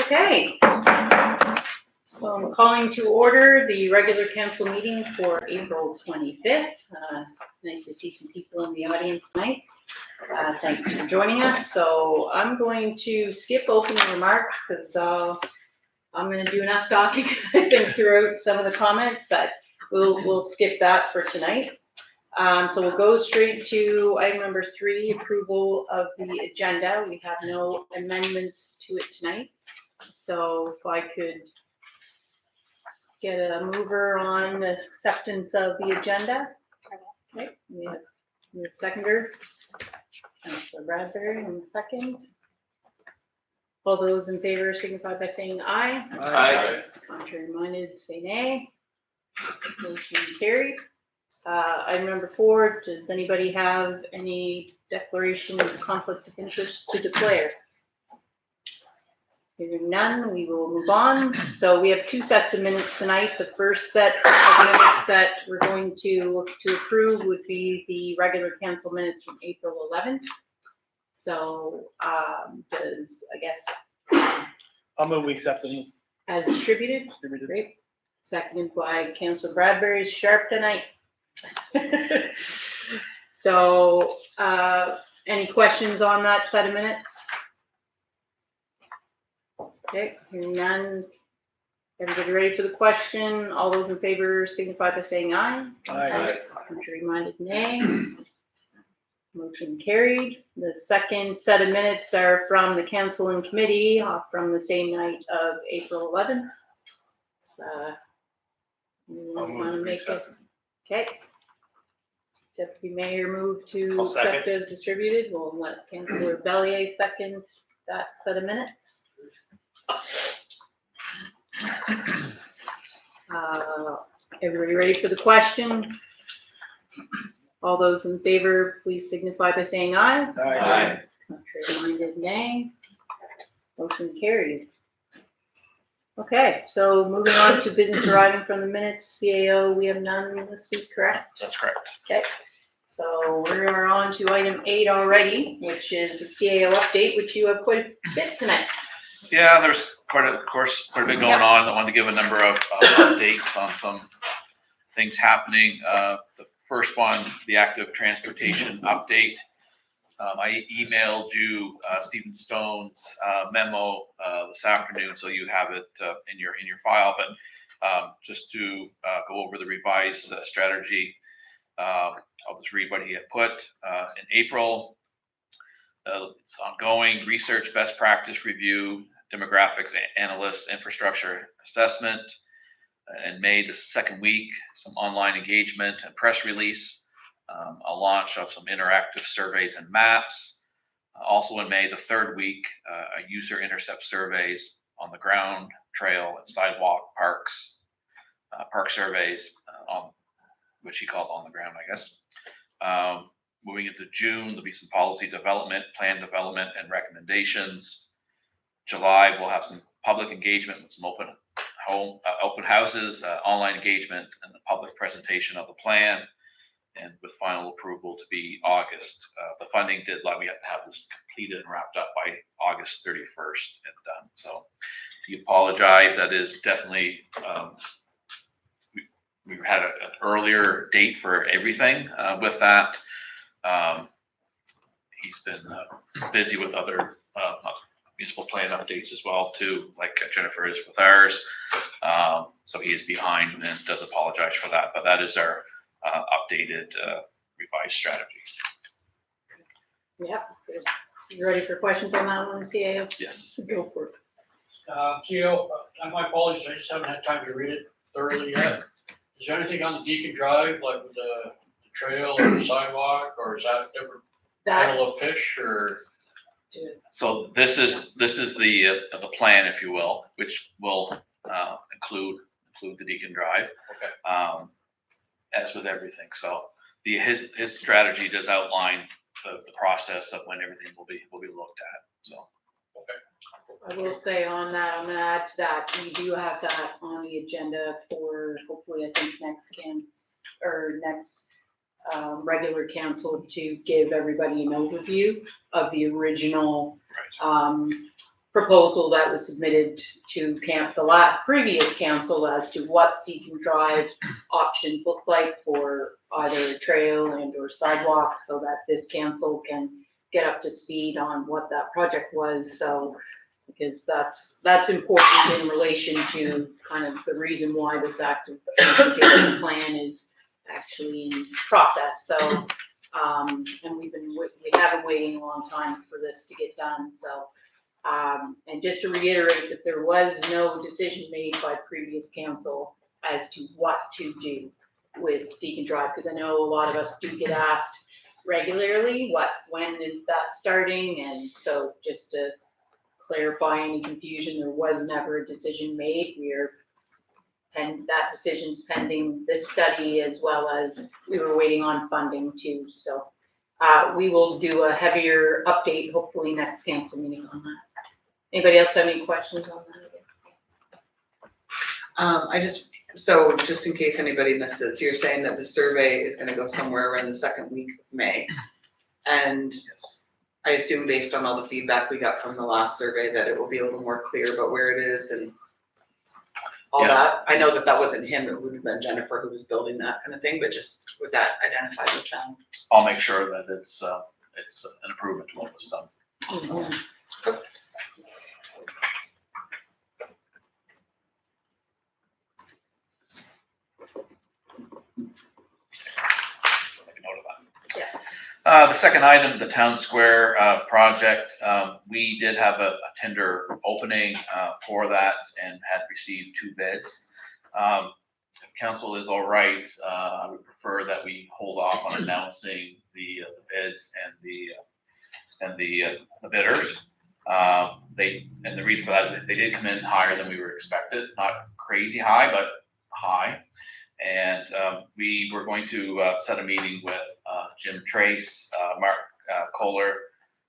Okay, so I'm calling to order the regular council meeting for April 25th. Nice to see some people in the audience tonight. Thanks for joining us. So I'm going to skip opening remarks because I'm going to do enough talking, I think, throughout some of the comments, but we'll skip that for tonight. So we'll go straight to item number 3, approval of the agenda. We have no amendments to it tonight. So if I could get a mover on the acceptance of the agenda. Okay, we have a seconder. Councilor Bradbury on the second. All those in favor signify by saying aye. Aye. Contrary minded, say nay. Motion carried. Item number 4, does anybody have any declaration of conflict of interest to declare? Hearing none, we will move on. So we have 2 sets of minutes tonight. The first set of minutes that we're going to approve would be the regular council minutes from April 11th. So I'll move we accept it. As distributed. Great. Seconded by Councilor Bradbury. Sharp tonight. So any questions on that set of minutes? Okay, hearing none. Everybody ready for the question? All those in favor signify by saying aye. Aye. Contrary minded, nay. Motion carried. The second set of minutes are from the council and committee from the same night of April 11th. You want to make it? Okay. Deputy Mayor move to accept as distributed. We'll let Councilor Bellier second that set of minutes. Everybody ready for the question? All those in favor, please signify by saying aye. Aye. Contrary minded, nay. Motion carried. Okay, so moving on to business arriving from the minutes. CAO, we have none this week, correct? That's correct. Okay, so we're on to item 8 already, which is the CAO update, which you have quite a bit tonight. Yeah, there's quite a bit going on. I wanted to give a number of updates on some things happening. The first one, the active transportation update. I emailed you Stephen Stone's memo this afternoon, so you have it in your file. But just to go over the revised strategy, I'll just read what he had put in April. It's ongoing research, best practice review, demographics, analysts, infrastructure assessment. In May, the second week, some online engagement and press release, a launch of some interactive surveys and maps. Also in May, the third week, a user intercept surveys on the ground, trail, and sidewalk parks, park surveys, on which he calls on the ground, I guess. Moving into June, there'll be some policy development, plan development, and recommendations. July, we'll have some public engagement with some open houses, online engagement, and the public presentation of the plan, and with final approval to be August. The funding deadline, we have to have this completed and wrapped up by August 31st and done. So we apologize. That is definitely, we had an earlier date for everything with that. He's been busy with other municipal plan updates as well too, like Jennifer is with ours. So he is behind and does apologize for that, but that is our updated revised strategy. Yep. You ready for questions on that one, CAO? Yes. Go for it. CAO, my apologies, I just haven't had time to read it thoroughly yet. Is there anything on the Deacon Drive, like with the trail or the sidewalk, or is that a different kettle of fish, or? So this is the plan, if you will, which will include the Deacon Drive. Okay. As with everything. So his strategy does outline the process of when everything will be looked at. So okay. I will say on that, I'm going to add to that. We do have that on the agenda for hopefully, I think next regular council to give everybody an overview of the original proposal that was submitted to the previous council as to what Deacon Drive options look like for either a trail and or sidewalks, so that this council can get up to speed on what that project was. So, because that's important in relation to kind of the reason why this active transportation plan is actually in process. So, and we have been waiting a long time for this to get done. So, and just to reiterate that there was no decision made by previous council as to what to do with Deacon Drive, because I know a lot of us do get asked regularly, when is that starting? And so just to clarify any confusion, there was never a decision made. And that decision's pending this study, as well as we were waiting on funding too. So we will do a heavier update, hopefully next council meeting on that. Anybody else have any questions on that? So just in case anybody missed it, so you're saying that the survey is gonna go somewhere around the second week of May? And I assume based on all the feedback we got from the last survey that it will be a little more clear about where it is and all that. I know that wasn't him, it would have been Jennifer who was building that kind of thing, but just was that identified with them? I'll make sure that it's an improvement to what was done. Mm-hmm. The second item, the town square project, we did have a tender opening for that and had received 2 bids. If council is all right, I would prefer that we hold off on announcing the bids and the bidders. And the reason for that is they did come in higher than we were expected, not crazy high, but high. And we were going to set a meeting with Jim Trace, Mark Kohler,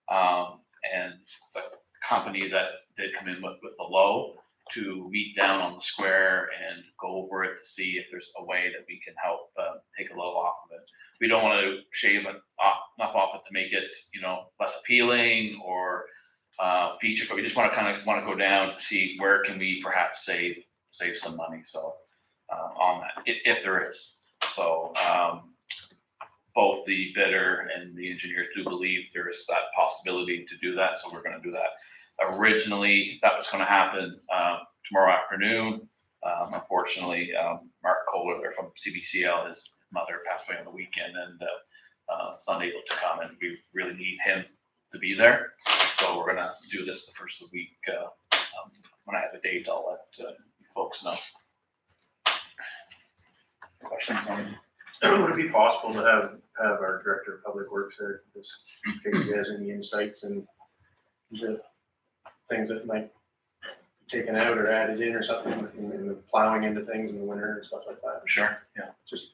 and the company that did come in with the low, to meet down on the square and go over it to see if there's a way that we can help take a little off of it. We don't want to shave enough off it to make it, less appealing or feature, but we just want to go down to see where can we perhaps save some money. So on that, if there is. So both the bidder and the engineers do believe there is that possibility to do that. So we're going to do that. Originally, that was going to happen tomorrow afternoon. Unfortunately, Mark Kohler, there from CBCL, his mother passed away on the weekend, and is unable to come, and we really need him to be there. So we're going to do this the first of the week. When I have a date, I'll let folks know. Questions on? Would it be possible to have our Director of Public Works there, just in case he has any insights and the things that might be taken out or added in or something, in the plowing into things in the winter and stuff like that? Sure, yeah. Just,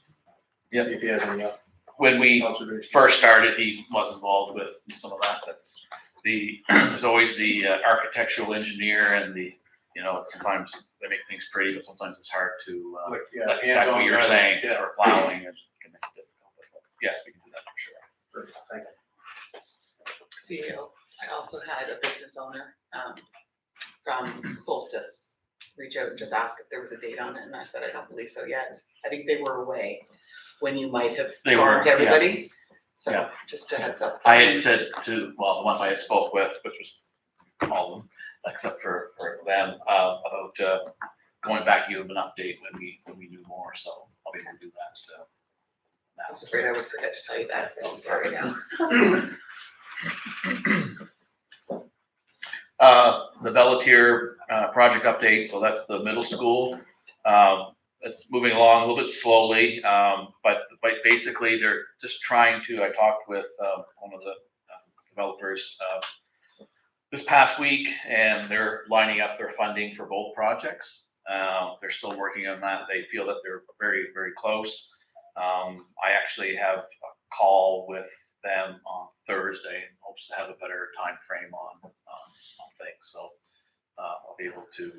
yeah, if he has any when we observations. first started, he was involved with some of that. There's always the architectural engineer and sometimes they make things pretty, but sometimes it's hard to, like exactly what you're saying, for plowing, it can make it difficult. But yes, we can do that for sure. Thank you. CEO, I also had a business owner from Solstice reach out and just ask if there was a date on it, and I said I don't believe so yet. I think they were away when you might have gone to everybody. So just a heads up. I had said the ones I had spoke with, which was all of them, except for them, about going back to give them an update when we knew more. So I'll be able to do that. I was afraid I would forget to tell you that. Sorry now. The Bellatier project update. So that's the middle school. It's moving along a little bit slowly, but basically they're just trying to. I talked with one of the developers this past week, and they're lining up their funding for both projects. They're still working on that. They feel that they're very, very close. I actually have a call with them on Thursday and hopes to have a better time frame on things. So I'll be able to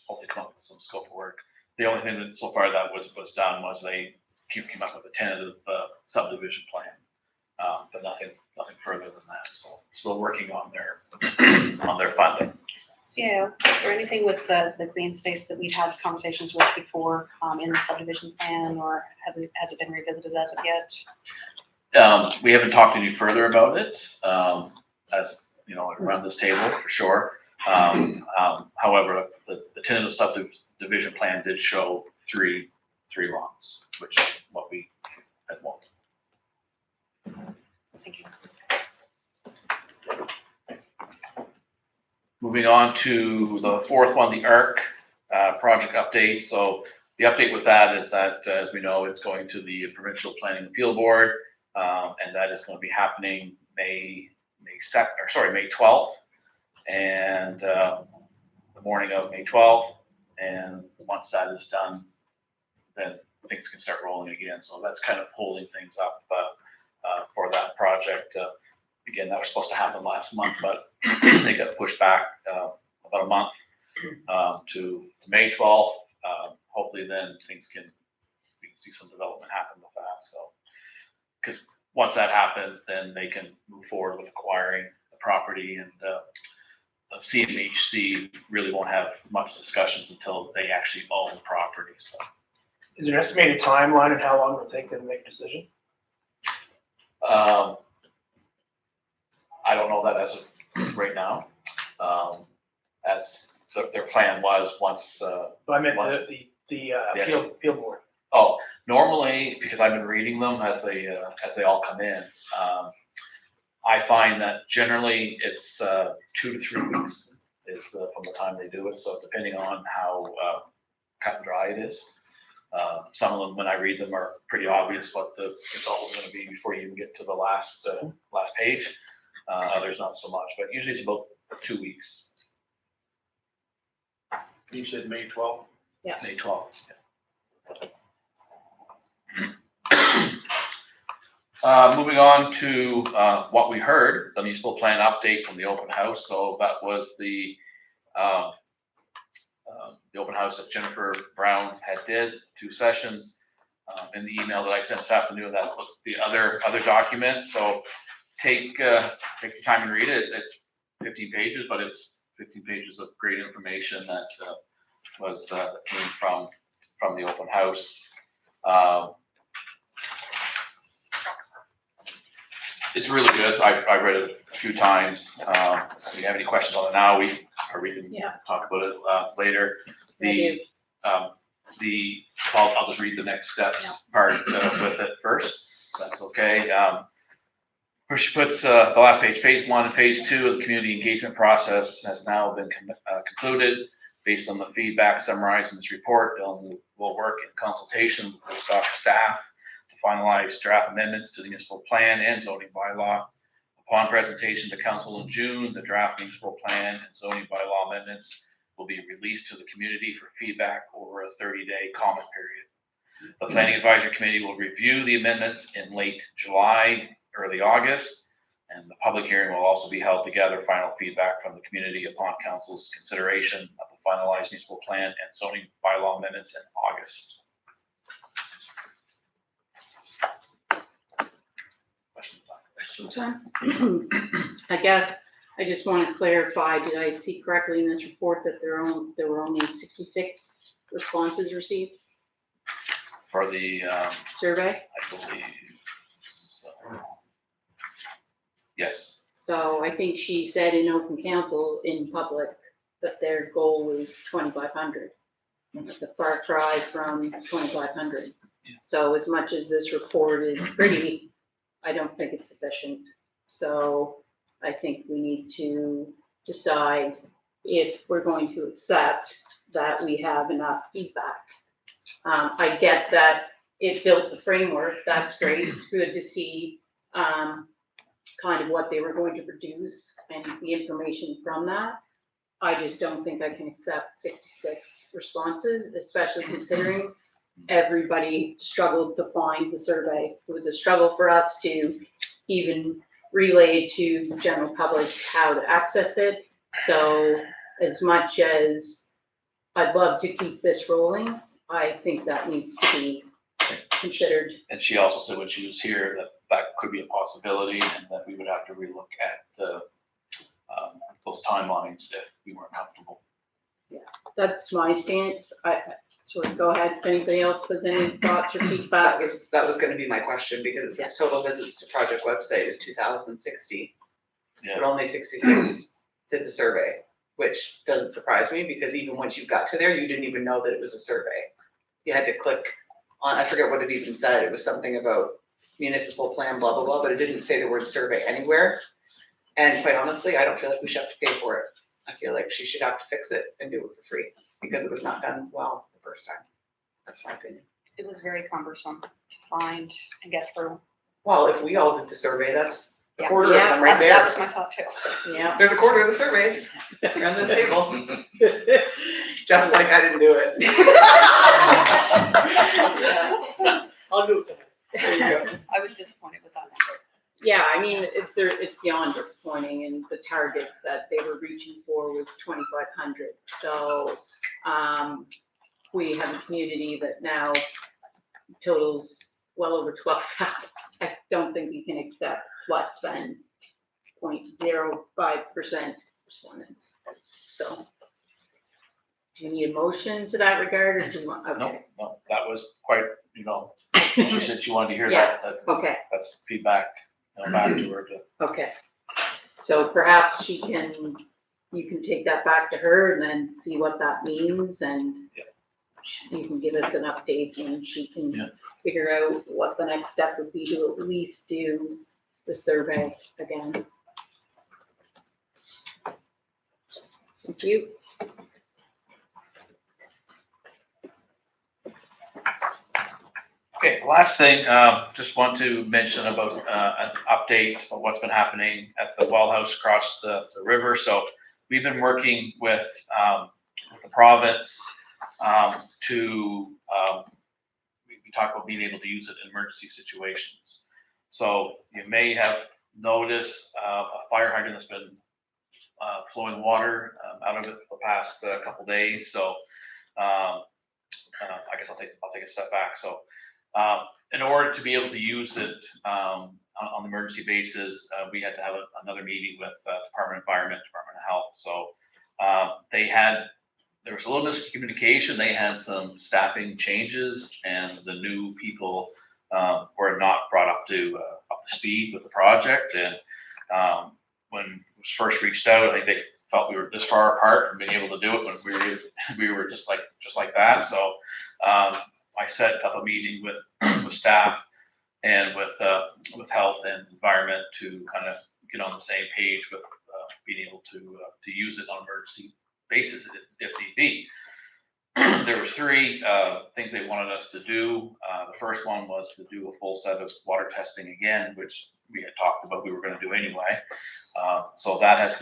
hopefully come up with some scope of work. The only thing that so far that was done was they came up with a tentative subdivision plan, but nothing further than that. So still working on their funding. So, is there anything with the green space that we've had conversations with before, in the subdivision plan, or has it been revisited as of yet? We haven't talked any further about it, as, you know, around this table for sure. However, the tentative subdivision plan did show three lots, which is what we had wanted. Thank you. Moving on to the fourth one, the ARC project update. So the update with that is that, as we know, it's going to the Provincial Planning Appeal Board, and that is going to be happening May 12th, and the morning of May 12th. And once that is done, then things can start rolling again. So that's kind of holding things up for that project. Again, that was supposed to happen last month, but they got pushed back about a month to May 12th. Hopefully then we can see some development happen with that. So, because once that happens, then they can move forward with acquiring the property, and CMHC really won't have much discussions until they actually own the property. So, is there an estimated timeline of how long it'll take them to make a decision? I don't know that as of right now. As their plan was once. But I meant the appeal board. Oh, normally, because I've been reading them as they all come in, I find that generally it's 2 to 3 weeks is from the time they do it. So depending on how cut and dry it is. Some of them, when I read them, are pretty obvious what the result is going to be before you even get to the last page. Others not so much, but usually it's about 2 weeks. You said May 12th? Yeah. May 12th. Moving on to what we heard, the municipal plan update from the open house. So that was the open house that Jennifer Brown did 2 sessions. In the email that I sent this afternoon, that was the other document. So take the time and read it. It's 15 pages, but it's 15 pages of great information that came from the open house. It's really good. I read it a few times. If you have any questions on it now, we can talk about it later. I'll just read the next steps part with it first. That's okay. Where she puts the last page, phase 1 and phase 2 of the community engagement process has now been concluded. Based on the feedback summarized in this report, Dylan will work in consultation with Woodstock staff to finalize draft amendments to the municipal plan and zoning bylaw. Upon presentation to council in June, the draft municipal plan and zoning bylaw amendments will be released to the community for feedback over a 30-day comment period. The Planning Advisory Committee will review the amendments in late July, early August, and the public hearing will also be held to gather final feedback from the community upon council's consideration of the finalized municipal plan and zoning bylaw amendments in August. I guess I just want to clarify, did I see correctly in this report that there were only 66 responses received For the survey? I believe so. Yes. So I think she said in open council in public that their goal was 2,500. That's a far cry from 2,500. Yeah. So as much as this report is pretty, I don't think it's sufficient. So I think we need to decide if we're going to accept that we have enough feedback. I get that it built the framework. That's great. It's good to see kind of what they were going to produce and the information from that. I just don't think I can accept 66 responses, especially considering everybody struggled to find the survey. It was a struggle for us to even relay to the general public how to access it. So as much as I'd love to keep this rolling, I think that needs to be considered. And she also said when she was here that could be a possibility, and that we would have to relook at the those timelines if we weren't comfortable. That's my stance. Sort of go ahead. If anybody else has any thoughts or feedback? That was gonna be my question, because it says total visits to project website is 2,060. Yeah. But only 66 did the survey, which doesn't surprise me, because even once you got to there, you didn't even know that it was a survey. You had to click on, I forget what it even said, it was something about municipal plan, blah, blah, blah, but it didn't say the word survey anywhere. And quite honestly, I don't feel like we should have to pay for it. I feel like she should have to fix it and do it for free, because it was not done well the first time. That's my opinion. It was very cumbersome to find and get through. Well, if we all did the survey, that's a Yeah. quarter of them right That there. was my thought too. Yeah. There's a quarter of the surveys around this table. Jeff's like, I didn't do it. I'll do it. There you go. I was disappointed with that one. Yeah, I mean, it's beyond disappointing, and the target that they were reaching for was 2,500. So, we have a community that now totals well over 12,000. I don't think we can accept less than 0.05% respondents. So, do you need a motion to that regard, or do you want, okay. No, that was quite, she said she wanted to hear Yeah. that. Okay. That's feedback, back to her to. Okay, so perhaps you can take that back to her and then see what that means, and Yeah. you can give us an update, and she can Yeah. figure out what the next step would be to at least do the survey again. Thank you. Okay, last thing, just want to mention about an update of what's been happening at the well house across the river. So we've been working with the province to, we talked about being able to use it in emergency situations. So you may have noticed a fire hydrant that's been flowing water out of it for the past couple days. So I guess I'll take a step back. So in order to be able to use it on an emergency basis, we had to have another meeting with Department of Environment, Department of Health. So there was a little miscommunication. They had some staffing changes, and the new people were not brought up to speed with the project. And when it was first reached out, I think they felt we were this far apart from being able to do it when we were just like that. So I set up a meeting with staff and with health and environment to kind of get on the same page with being able to use it on an emergency basis if need be. There was three things they wanted us to do. The first one was to do a full set of water testing again, which we had talked about we were going to do anyway. So that has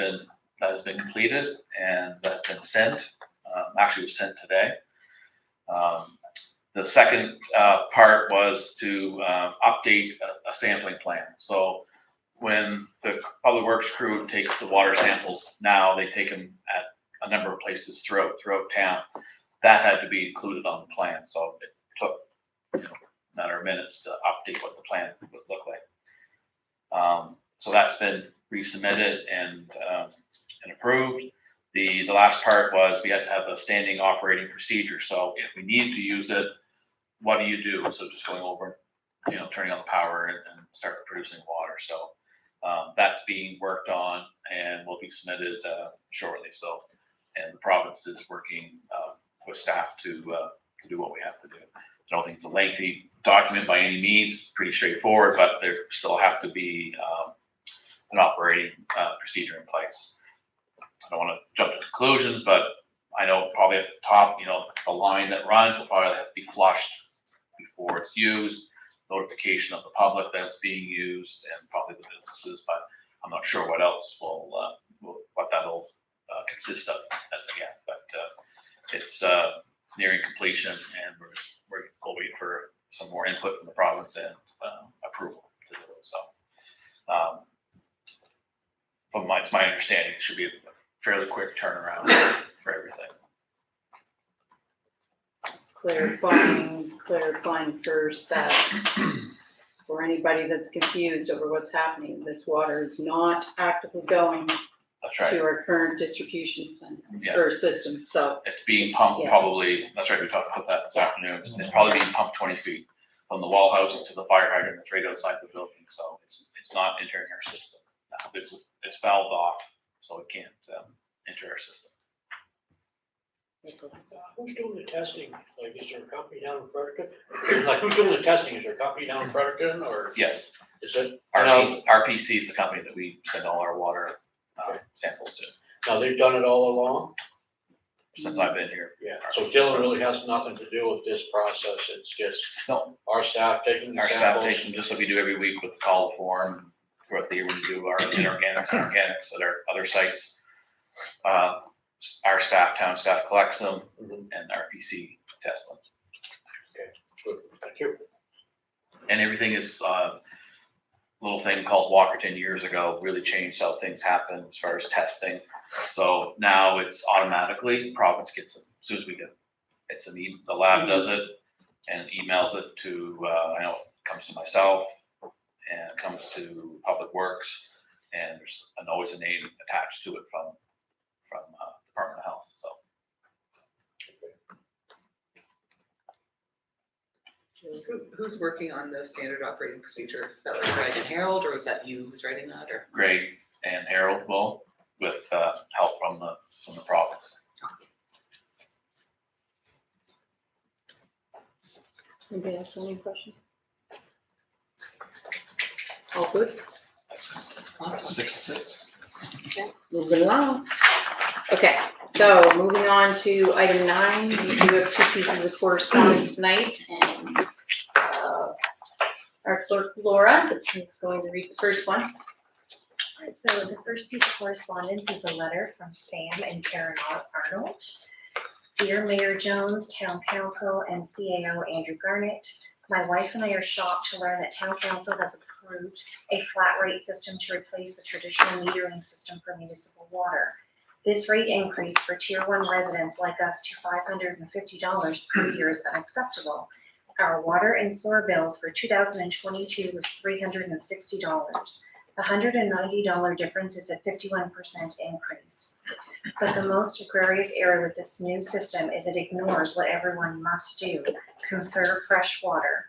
been completed, and that's been sent. Actually, it was sent today. The second part was to update a sampling plan. So when the public works crew takes the water samples now, they take them at a number of places throughout town. That had to be included on the plan. So it took a matter of minutes to update what the plan would look like. So that's been resubmitted and approved. The last part was we had to have a standing operating procedure. So if we needed to use it, what do you do? So just going over, turning on the power and start producing water. So that's being worked on and will be submitted shortly. So, and the province is working with staff to do what we have to do. I don't think it's a lengthy document by any means, pretty straightforward, but there still have to be an operating procedure in place. I don't want to jump to conclusions, but I know probably at the top, the line that runs will probably have to be flushed before it's used, notification of the public that it's being used, and probably the businesses, but I'm not sure what else what that'll consist of as of yet. But it's nearing completion, and we'll wait for some more input from the province and approval to do it. So, but it's my understanding it should be a fairly quick turnaround for everything. Clarifying first that for anybody that's confused over what's happening, this water is not actively going That's right. to our current distribution center Yeah. or system, so. It's being pumped Yeah. probably, that's right, we talked about that this afternoon. It's probably being pumped 20 feet from the wall house to the fire hydrant that's right outside the building. So it's not entering our system. Now, it's valved off, so it can't enter our system. Who's doing the testing? Like, is there a company down in Fredericton? Like, who's doing the testing? Is there a company down in Fredericton or Yes, is it? RPC is the company that we send all our water samples to Now, they've done it all along? since I've been here. Yeah, so Dylan really has nothing to do with this process. It's just No, our staff taking the our staff samples. takes them just like we do every week with the call form. Throughout the year, we do our inorganics and organics at our other sites. Our staff, town staff collects them Mhm. and RPC tests them. Good, thank you. And everything is, little thing called Walkerton years ago really changed how things happen as far as testing. So now it's automatically, province gets it as soon as we get it. It's the lab does it and emails it to, I know it comes to myself and it comes to Public Works, and there's always a name attached to it from Department of Health, so. Who's working on the standard operating procedure? Is that like Greg and Harold, or is that you who's writing that, or? Greg and Harold will, with help from the province. Anybody else have any questions? All good? 6 to 6. Moving along. Okay, so moving on to item 9, we do have 2 pieces of correspondence tonight, and our clerk Laura is going to read the first one. Alright, so the first piece of correspondence is a letter from Sam and Karen Arnold. Dear Mayor Jones, Town Council, and CAO Andrew Garnett, my wife and I are shocked to learn that Town Council has approved a flat rate system to replace the traditional metering system for municipal water. This rate increase for Tier 1 residents like us to $550 per year is unacceptable. Our water and sewer bills for 2022 was $360. The $190 difference is a 51% increase. But the most egregious error with this new system is it ignores what everyone must do: conserve fresh water.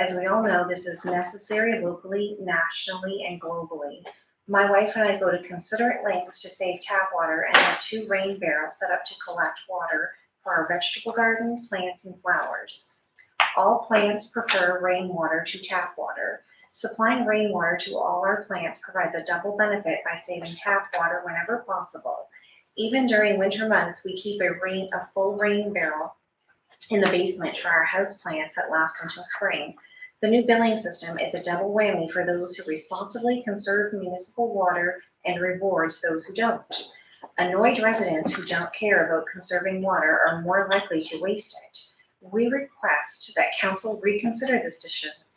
As we all know, this is necessary locally, nationally, and globally. My wife and I go to considerate lengths to save tap water and have 2 rain barrels set up to collect water for our vegetable garden, plants, and flowers. All plants prefer rainwater to tap water. Supplying rainwater to all our plants provides a double benefit by saving tap water whenever possible. Even during winter months, we keep a full rain barrel in the basement for our house plants that last until spring. The new billing system is a double whammy for those who responsibly conserve municipal water and rewards those who don't. Annoyed residents who don't care about conserving water are more likely to waste it. We request that council reconsider this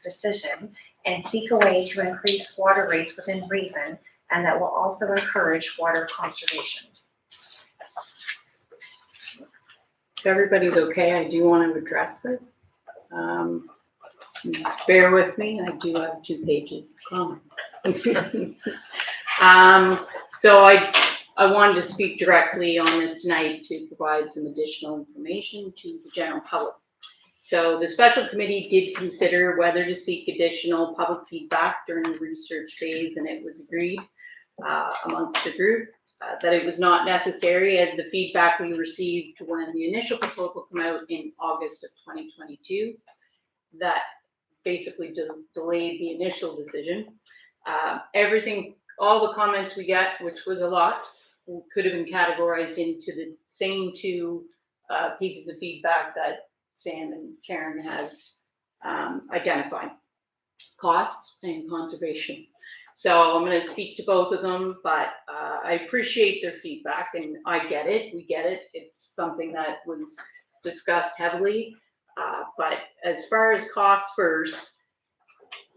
decision and seek a way to increase water rates within reason, and that will also encourage water conservation. If everybody's okay, I do want to address this. Bear with me, I do have 2 pages of comments. So I wanted to speak directly on this tonight to provide some additional information to the general public. So the special committee did consider whether to seek additional public feedback during the research phase, and it was agreed amongst the group that it was not necessary, as the feedback we received when the initial proposal came out in August of 2022, that basically delayed the initial decision. All the comments we got, which was a lot, could have been categorized into the same 2 pieces of feedback that Sam and Karen have identified: costs and conservation. So I'm going to speak to both of them, but I appreciate their feedback, and I get it, we get it. It's something that was discussed heavily, but as far as costs first,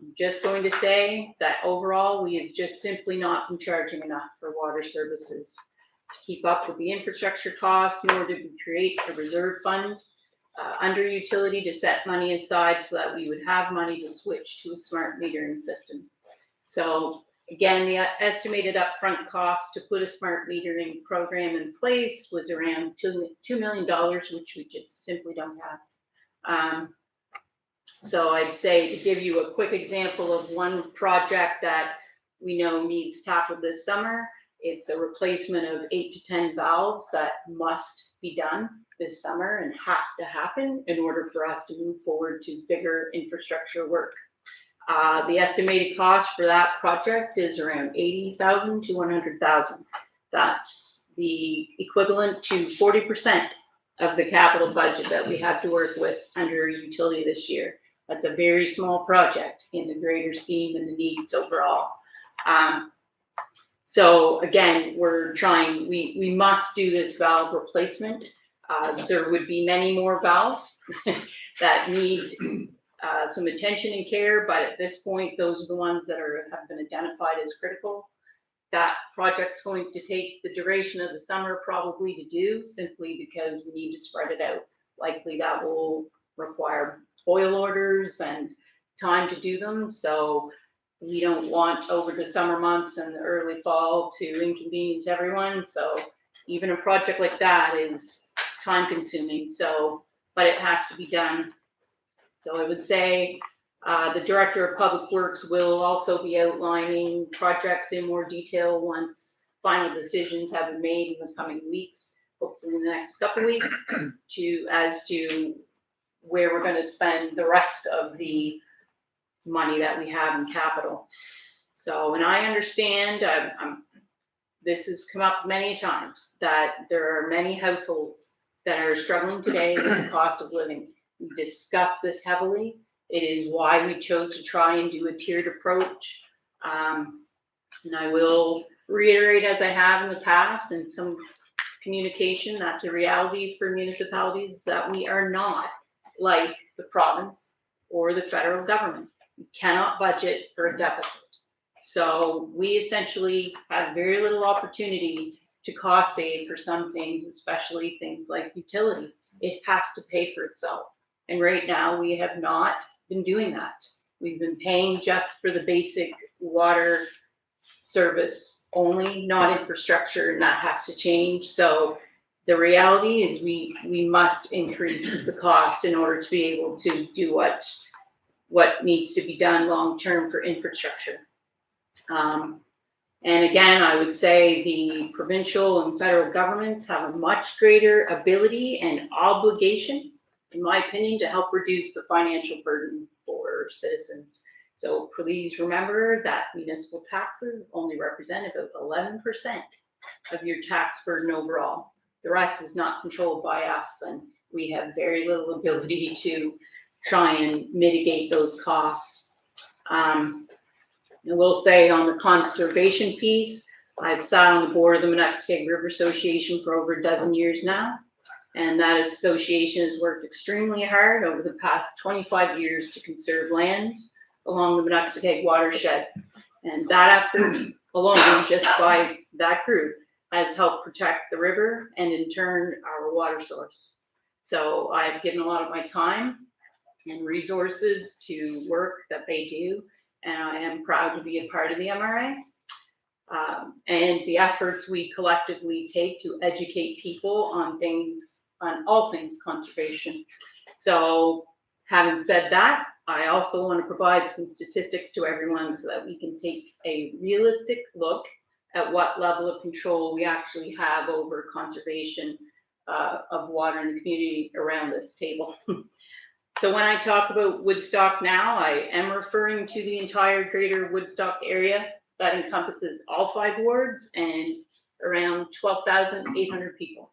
I'm just going to say that overall, we have just simply not been charging enough for water services to keep up with the infrastructure costs, nor did we create a reserve fund under utility to set money aside so that we would have money to switch to a smart metering system. So Again, the estimated upfront cost to put a smart metering program in place was around $2 million, which we just simply don't have. So I'd say, to give you a quick example of one project that we know needs tackled this summer, it's a replacement of 8 to 10 valves that must be done this summer and has to happen in order for us to move forward to bigger infrastructure work. The estimated cost for that project is around $80,000 to $100,000. That's the equivalent to 40% of the capital budget that we have to work with under utility this year. That's a very small project in the greater scheme and the needs overall. So again, we're trying, we must do this valve replacement. There would be many more valves that need some attention and care, but at this point, those are the ones that have been identified as critical. That project's going to take the duration of the summer probably to do, simply because we need to spread it out. Likely that will require oil orders and time to do them, so we don't want over the summer months and the early fall to inconvenience everyone. So even a project like that is time consuming, so, but it has to be done. So I would say the Director of Public Works will also be outlining projects in more detail once final decisions have been made in the coming weeks, hopefully in the next couple of weeks, as to where we're going to spend the rest of the money that we have in capital. So, and I understand, this has come up many times, that there are many households that are struggling today with the cost of living. We discussed this heavily. It is why we chose to try and do a tiered approach. And I will reiterate, as I have in the past, and some communication, that the reality for municipalities is that we are not like the province or the federal government. We cannot budget for a deficit. So we essentially have very little opportunity to cost save for some things, especially things like utility. It has to pay for itself. And right now we have not been doing that. We've been paying just for the basic water service only, not infrastructure, and that has to change. So the reality is we must increase the cost in order to be able to do what needs to be done long-term for infrastructure. And again, I would say the provincial and federal governments have a much greater ability and obligation, in my opinion, to help reduce the financial burden for citizens. So please remember that municipal taxes only represent about 11% of your tax burden overall. The rest is not controlled by us, and we have very little ability to try and mitigate those costs. I will say, on the conservation piece, I've sat on the board of the Monexkeg River Association for over a dozen years now, and that association has worked extremely hard over the past 25 years to conserve land along the Monexkeg watershed. And that effort alone, just by that group, has helped protect the river and in turn our water source. So I've given a lot of my time and resources to work that they do, and I am proud to be a part of the MRA. And the efforts we collectively take to educate people on all things conservation. So having said that, I also want to provide some statistics to everyone so that we can take a realistic look at what level of control we actually have over conservation of water in the community around this table. So when I talk about Woodstock now, I am referring to the entire greater Woodstock area that encompasses all 5 wards and around 12,800 people.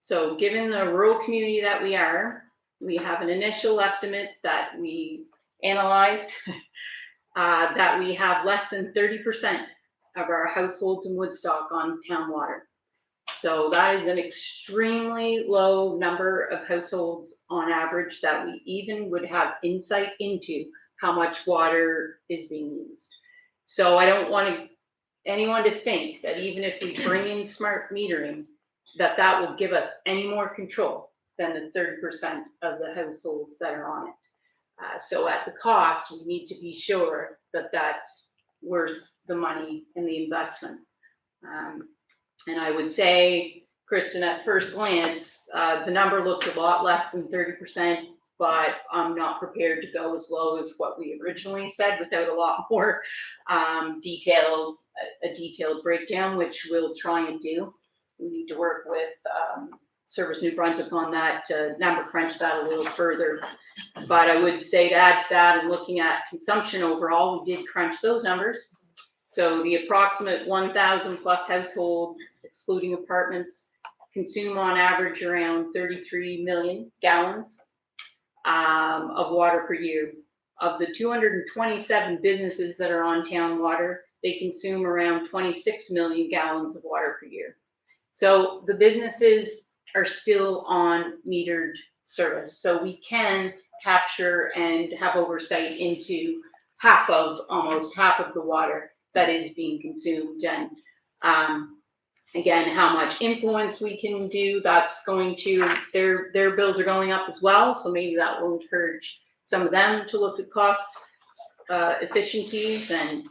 So given the rural community that we are, we have an initial estimate that we analyzed that we have less than 30% of our households in Woodstock on town water. So that is an extremely low number of households on average that we even would have insight into how much water is being used. So I don't want anyone to think that even if we bring in smart metering, that will give us any more control than the 30% of the households that are on it. So at the cost, we need to be sure that that's worth the money and the investment. And I would say, Kristen, at first glance, the number looked a lot less than 30%, but I'm not prepared to go as low as what we originally said without a lot more a detailed breakdown, which we'll try and do. We need to work with Service New Brunswick on that, number crunch that a little further. But I would say to add to that, and looking at consumption overall, we did crunch those numbers. So the approximate 1,000 plus households, excluding apartments, consume on average around 33 million gallons of water per year. Of the 227 businesses that are on town water, they consume around 26 million gallons of water per year. So the businesses are still on metered service. So we can capture and have oversight into almost half of the water that is being consumed. And again, how much influence we can do, that's going to, their bills are going up as well. So maybe that will encourage some of them to look at cost efficiencies. And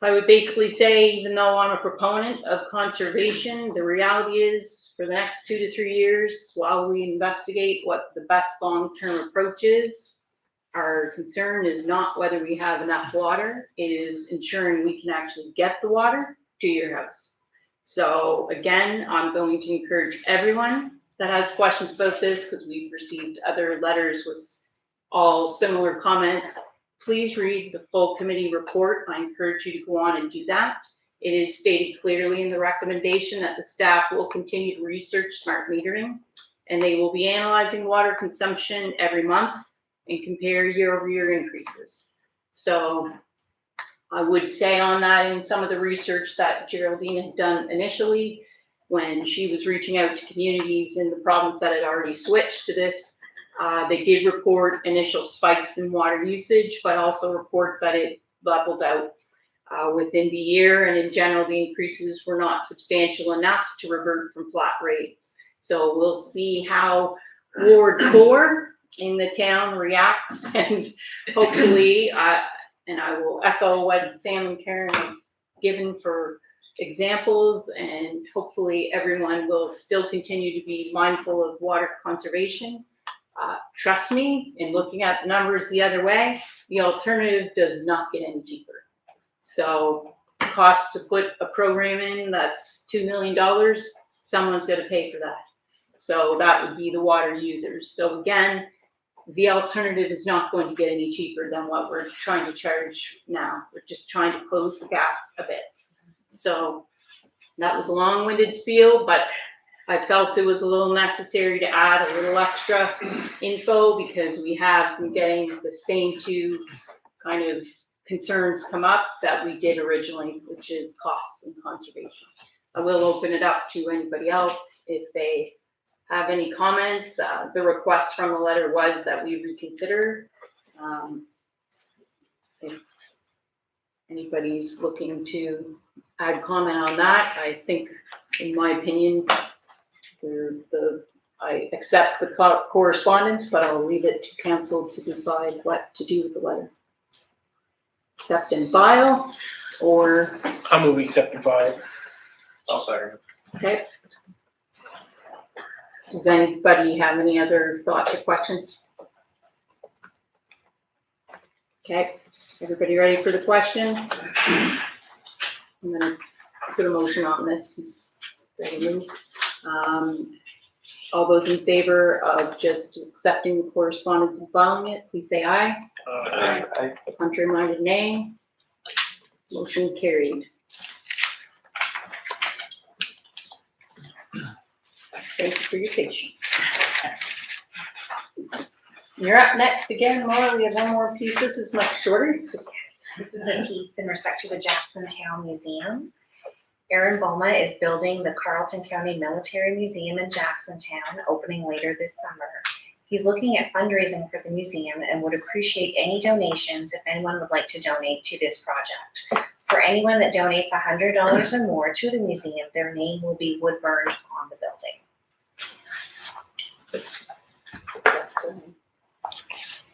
I would basically say, even though I'm a proponent of conservation, the reality is for the next 2 to 3 years, while we investigate what the best long-term approach is, our concern is not whether we have enough water, it is ensuring we can actually get the water to your house. So again, I'm going to encourage everyone that has questions about this, because we've received other letters with all similar comments. Please read the full committee report. I encourage you to go on and do that. It is stated clearly in the recommendation that the staff will continue to research smart metering, and they will be analyzing water consumption every month and compare year-over-year increases. So I would say on that, in some of the research that Geraldine had done initially, when she was reaching out to communities in the province that had already switched to this, they did report initial spikes in water usage, but also report that it leveled out within the year. And in general, the increases were not substantial enough to revert from flat rates. So we'll see how Ward 4 in the town reacts, and hopefully, and I will echo what Sam and Karen have given for examples, and hopefully everyone will still continue to be mindful of water conservation. Trust me, in looking at the numbers the other way, the alternative does not get any cheaper. So the cost to put a program in that's $2 million, someone's going to pay for that. So that would be the water users. So again, the alternative is not going to get any cheaper than what we're trying to charge now. We're just trying to close the gap a bit. So that was a long-winded spiel, but I felt it was a little necessary to add a little extra info, because we have been getting the same two kind of concerns come up that we did originally, which is costs and conservation. I will open it up to anybody else if they have any comments. The request from the letter was that we reconsider. If anybody's looking to add comment on that, I think, in my opinion, I accept the correspondence, but I'll leave it to council to decide what to do with the letter. Accept and file, or? I'm gonna accept and file. I'll second. Okay. Does anybody have any other thoughts or questions? Okay, everybody ready for the question? I'm gonna put a motion on this. It's ready to move. All those in favor of just accepting the correspondence and filing it, please say aye. Aye. Contrary-minded, nay. Motion carried. Thank you for your patience. You're up next again, Laura. We have one more piece. This is much shorter. This is a piece in respect to the Jacksontown Museum. Aaron Boma is building the Carleton County Military Museum in Jacksontown, opening later this summer. He's looking at fundraising for the museum and would appreciate any donations if anyone would like to donate to this project. For anyone that donates $100 or more to the museum, their name will be wood burned on the building.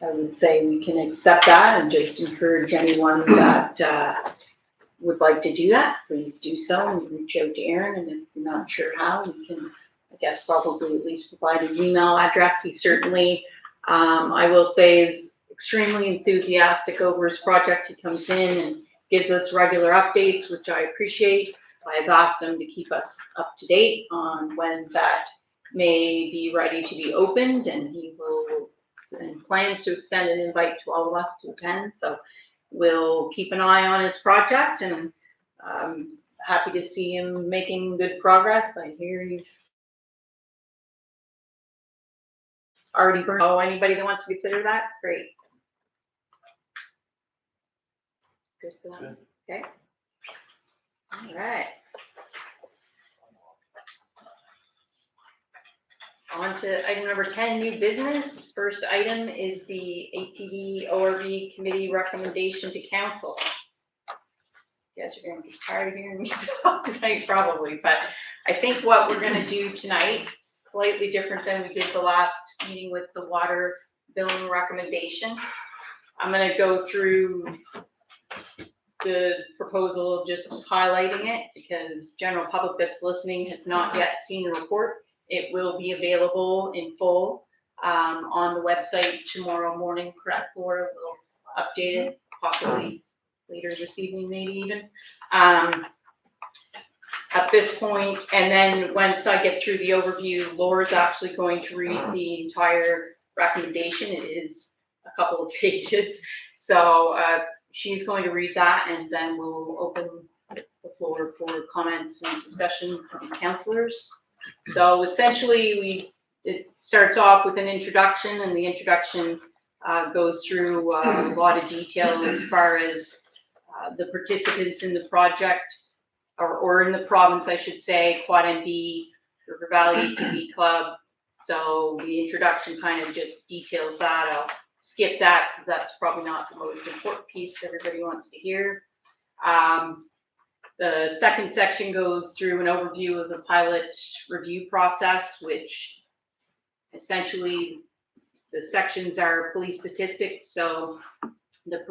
I would say we can accept that and just encourage anyone that would like to do that, please do so and reach out to Aaron. And if you're not sure how, we can, I guess, probably at least provide his email address. He certainly, I will say, is extremely enthusiastic over his project. He comes in and gives us regular updates, which I appreciate. I've asked him to keep us up to date on when that may be ready to be opened, and he will, and plans to extend an invite to all of us to attend. So we'll keep an eye on his project, and happy to see him making good progress. I hear he's already burned. Oh, anybody that wants to consider that, great. Good for them. Okay. All right. On to item number 10, new business. First item is the ATV ORV committee recommendation to council. You guys are going to be tired of hearing me talk tonight, probably, but I think what we're going to do tonight, slightly different than we did the last meeting with the water billing recommendation. I'm going to go through the proposal, just highlighting it, because general public that's listening has not yet seen the report. It will be available in full on the website tomorrow morning, correct, Laura? We'll update it, possibly later this evening, maybe even. At this point, and then once I get through the overview, Laura's actually going to read the entire recommendation. It is a couple of pages. So she's going to read that, and then we'll open the floor for comments and discussion from councillors. So essentially, it starts off with an introduction, and the introduction goes through a lot of detail as far as the participants in the project, or in the province, I should say, Quad NB, River Valley ATV Club. So the introduction kind of just details that. I'll skip that because that's probably not the most important piece everybody wants to hear. The second section goes through an overview of the pilot review process, which essentially the sections are police statistics. So the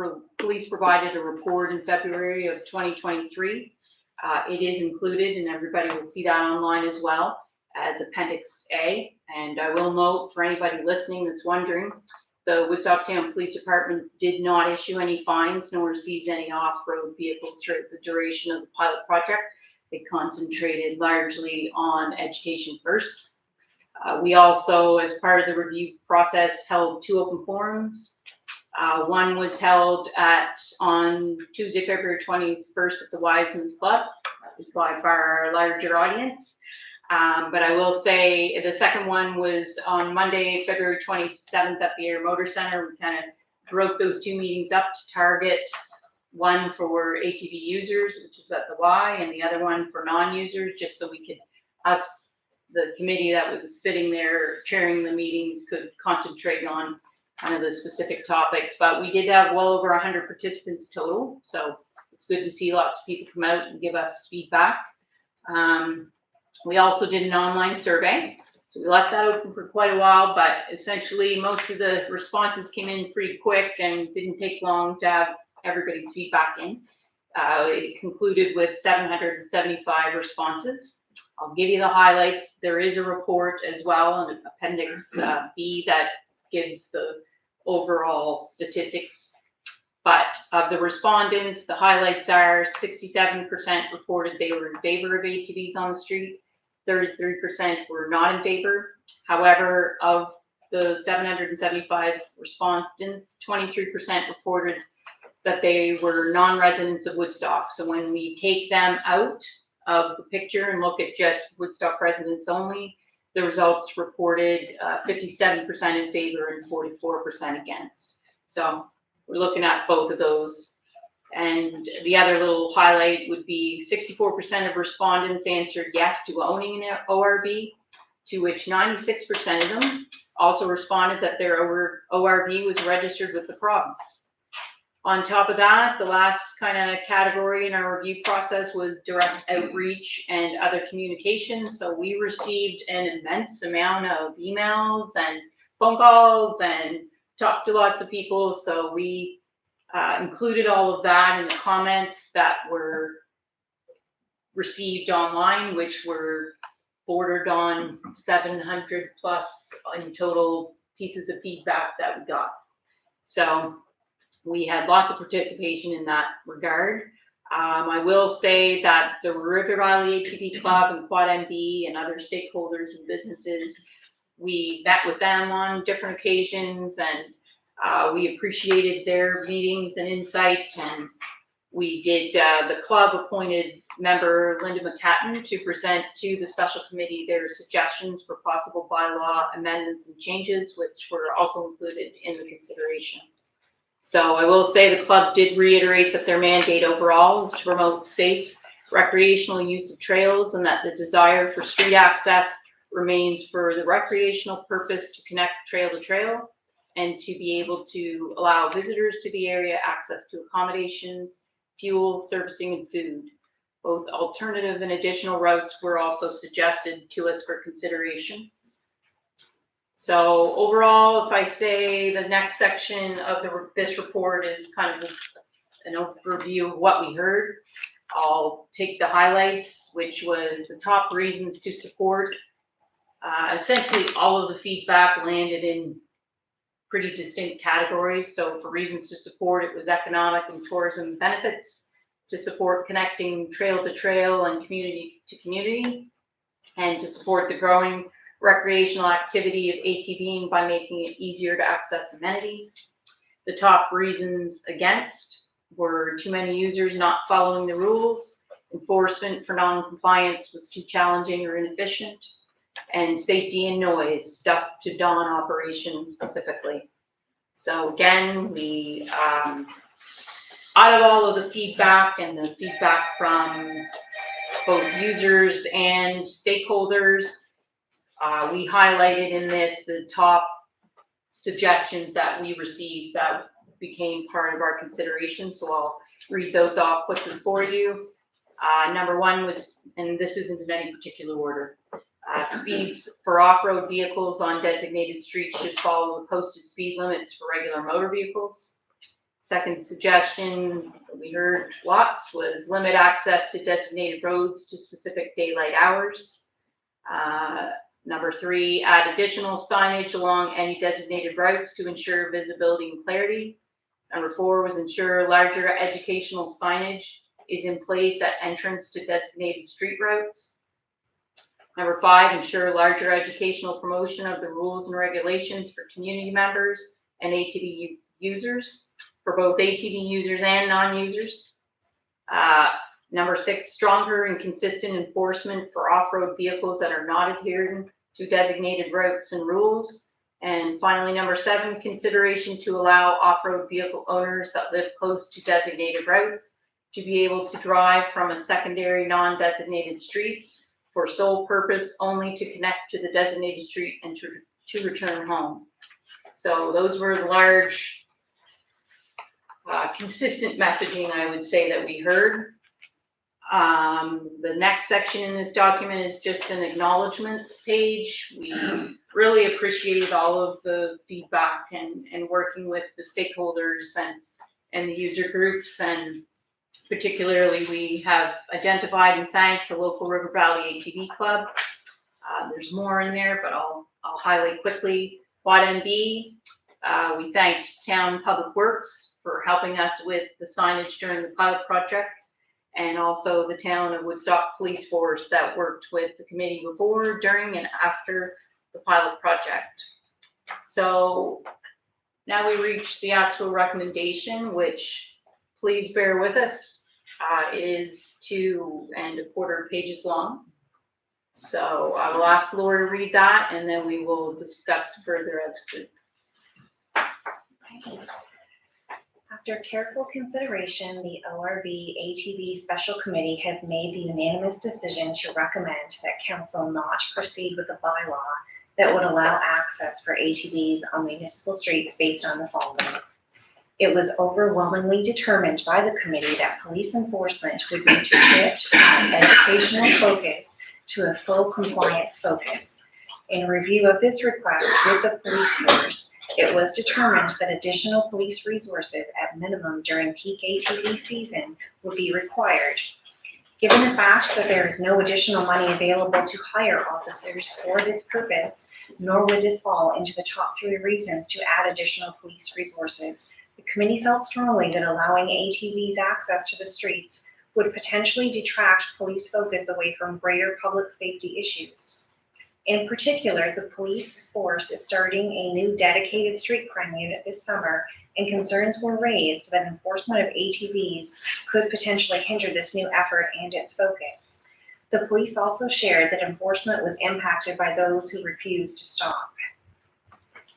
police provided a report in February of 2023. It is included, and everybody will see that online as well as Appendix A. And I will note for anybody listening that's wondering, the Woodstock Town Police Department did not issue any fines nor seize any off-road vehicles throughout the duration of the pilot project. They concentrated largely on education first. We also, as part of the review process, held 2 open forums. One was held on Tuesday, February 21st at the Wiseman's Club. That was by far our larger audience. But I will say the second one was on Monday, February 27th at the Air Motor Center. We kind of broke those 2 meetings up to target one for ATV users, which is at the Y, and the other one for non-users, just so we could, the committee that was sitting there chairing the meetings, could concentrate on kind of the specific topics. But we did have well over 100 participants total, so it's good to see lots of people come out and give us feedback. We also did an online survey, so we left that open for quite a while, but essentially most of the responses came in pretty quick and didn't take long to have everybody's feedback in. It concluded with 775 responses. I'll give you the highlights. There is a report as well, an Appendix B, that gives the overall statistics. But of the respondents, the highlights are 67% reported they were in favor of ATVs on the street, 33% were not in favor. However, of the 775 respondents, 23% reported that they were non-residents of Woodstock. So when we take them out of the picture and look at just Woodstock residents only, the results reported 57% in favor and 44% against. So we're looking at both of those. And the other little highlight would be 64% of respondents answered yes to owning an ORV, to which 96% of them also responded that their ORV was registered with the province. On top of that, the last kind of category in our review process was direct outreach and other communication. So we received an immense amount of emails and phone calls and talked to lots of people, so we included all of that in the comments that were received online, which were bordered on 700 plus in total pieces of feedback that we got. So we had lots of participation in that regard. I will say that the River Valley ATV Club and Quad MB and other stakeholders and businesses, we met with them on different occasions, and we appreciated their meetings and insight. And we did, the club appointed member Linda McCatton to present to the special committee their suggestions for possible bylaw amendments and changes, which were also included in the consideration. So I will say the club did reiterate that their mandate overall is to promote safe recreational use of trails, and that the desire for street access remains for the recreational purpose to connect trail to trail and to be able to allow visitors to the area access to accommodations, fuel, servicing, and food. Both alternative and additional routes were also suggested to us for consideration. So overall, if I say the next section of this report is kind of an overview of what we heard, I'll take the highlights, which was the top reasons to support. Essentially, all of the feedback landed in pretty distinct categories. So for reasons to support, it was economic and tourism benefits, to support connecting trail to trail and community to community, and to support the growing recreational activity of ATVing by making it easier to access amenities. The top reasons against were too many users not following the rules, enforcement for non-compliance was too challenging or inefficient, and safety and noise, dusk to dawn operations specifically. So again, we, out of all of the feedback and the feedback from both users and stakeholders, we highlighted in this the top suggestions that we received that became part of our consideration. So I'll read those off quickly for you. Number one was, and this isn't in any particular order, speeds for off-road vehicles on designated streets should follow the posted speed limits for regular motor vehicles. Second suggestion we heard lots was limit access to designated roads to specific daylight hours. Number three, add additional signage along any designated routes to ensure visibility and clarity. Number four was ensure larger educational signage is in place at entrance to designated street routes. Number five, ensure larger educational promotion of the rules and regulations for community members and ATV users, for both ATV users and non-users. Number six, stronger and consistent enforcement for off-road vehicles that are not adhering to designated routes and rules. And finally, number seven, consideration to allow off-road vehicle owners that live close to designated routes to be able to drive from a secondary non-designated street for sole purpose only to connect to the designated street and to return home. So those were the large, consistent messaging, I would say, that we heard. The next section in this document is just an acknowledgements page. We really appreciate all of the feedback and working with the stakeholders and the user groups, and particularly we have identified and thanked the local River Valley ATV Club. There's more in there, but I'll highlight quickly. Quad MB, we thanked Town Public Works for helping us with the signage during the pilot project, and also the town of Woodstock Police Force that worked with the committee before, during, and after the pilot project. So now we reach the actual recommendation, which, please bear with us, is 2 1/4 pages long. So I will ask Laura to read that, and then we will discuss further as a group. After careful consideration, the ORV ATV Special Committee has made the unanimous decision to recommend that council not proceed with a bylaw that would allow access for ATVs on municipal streets based on the following. It was overwhelmingly determined by the committee that police enforcement would need to shift from an educational focus to a full compliance focus. In review of this request with the police force It was determined that additional police resources at minimum during peak ATV season would be required. Given the fact that there is no additional money available to hire officers for this purpose, nor would this fall into the top 3 reasons to add additional police resources, the committee felt strongly that allowing ATVs access to the streets would potentially detract police focus away from greater public safety issues. In particular, the police force is starting a new dedicated street crime unit this summer, and concerns were raised that enforcement of ATVs could potentially hinder this new effort and its focus. The police also shared that enforcement was impacted by those who refused to stop.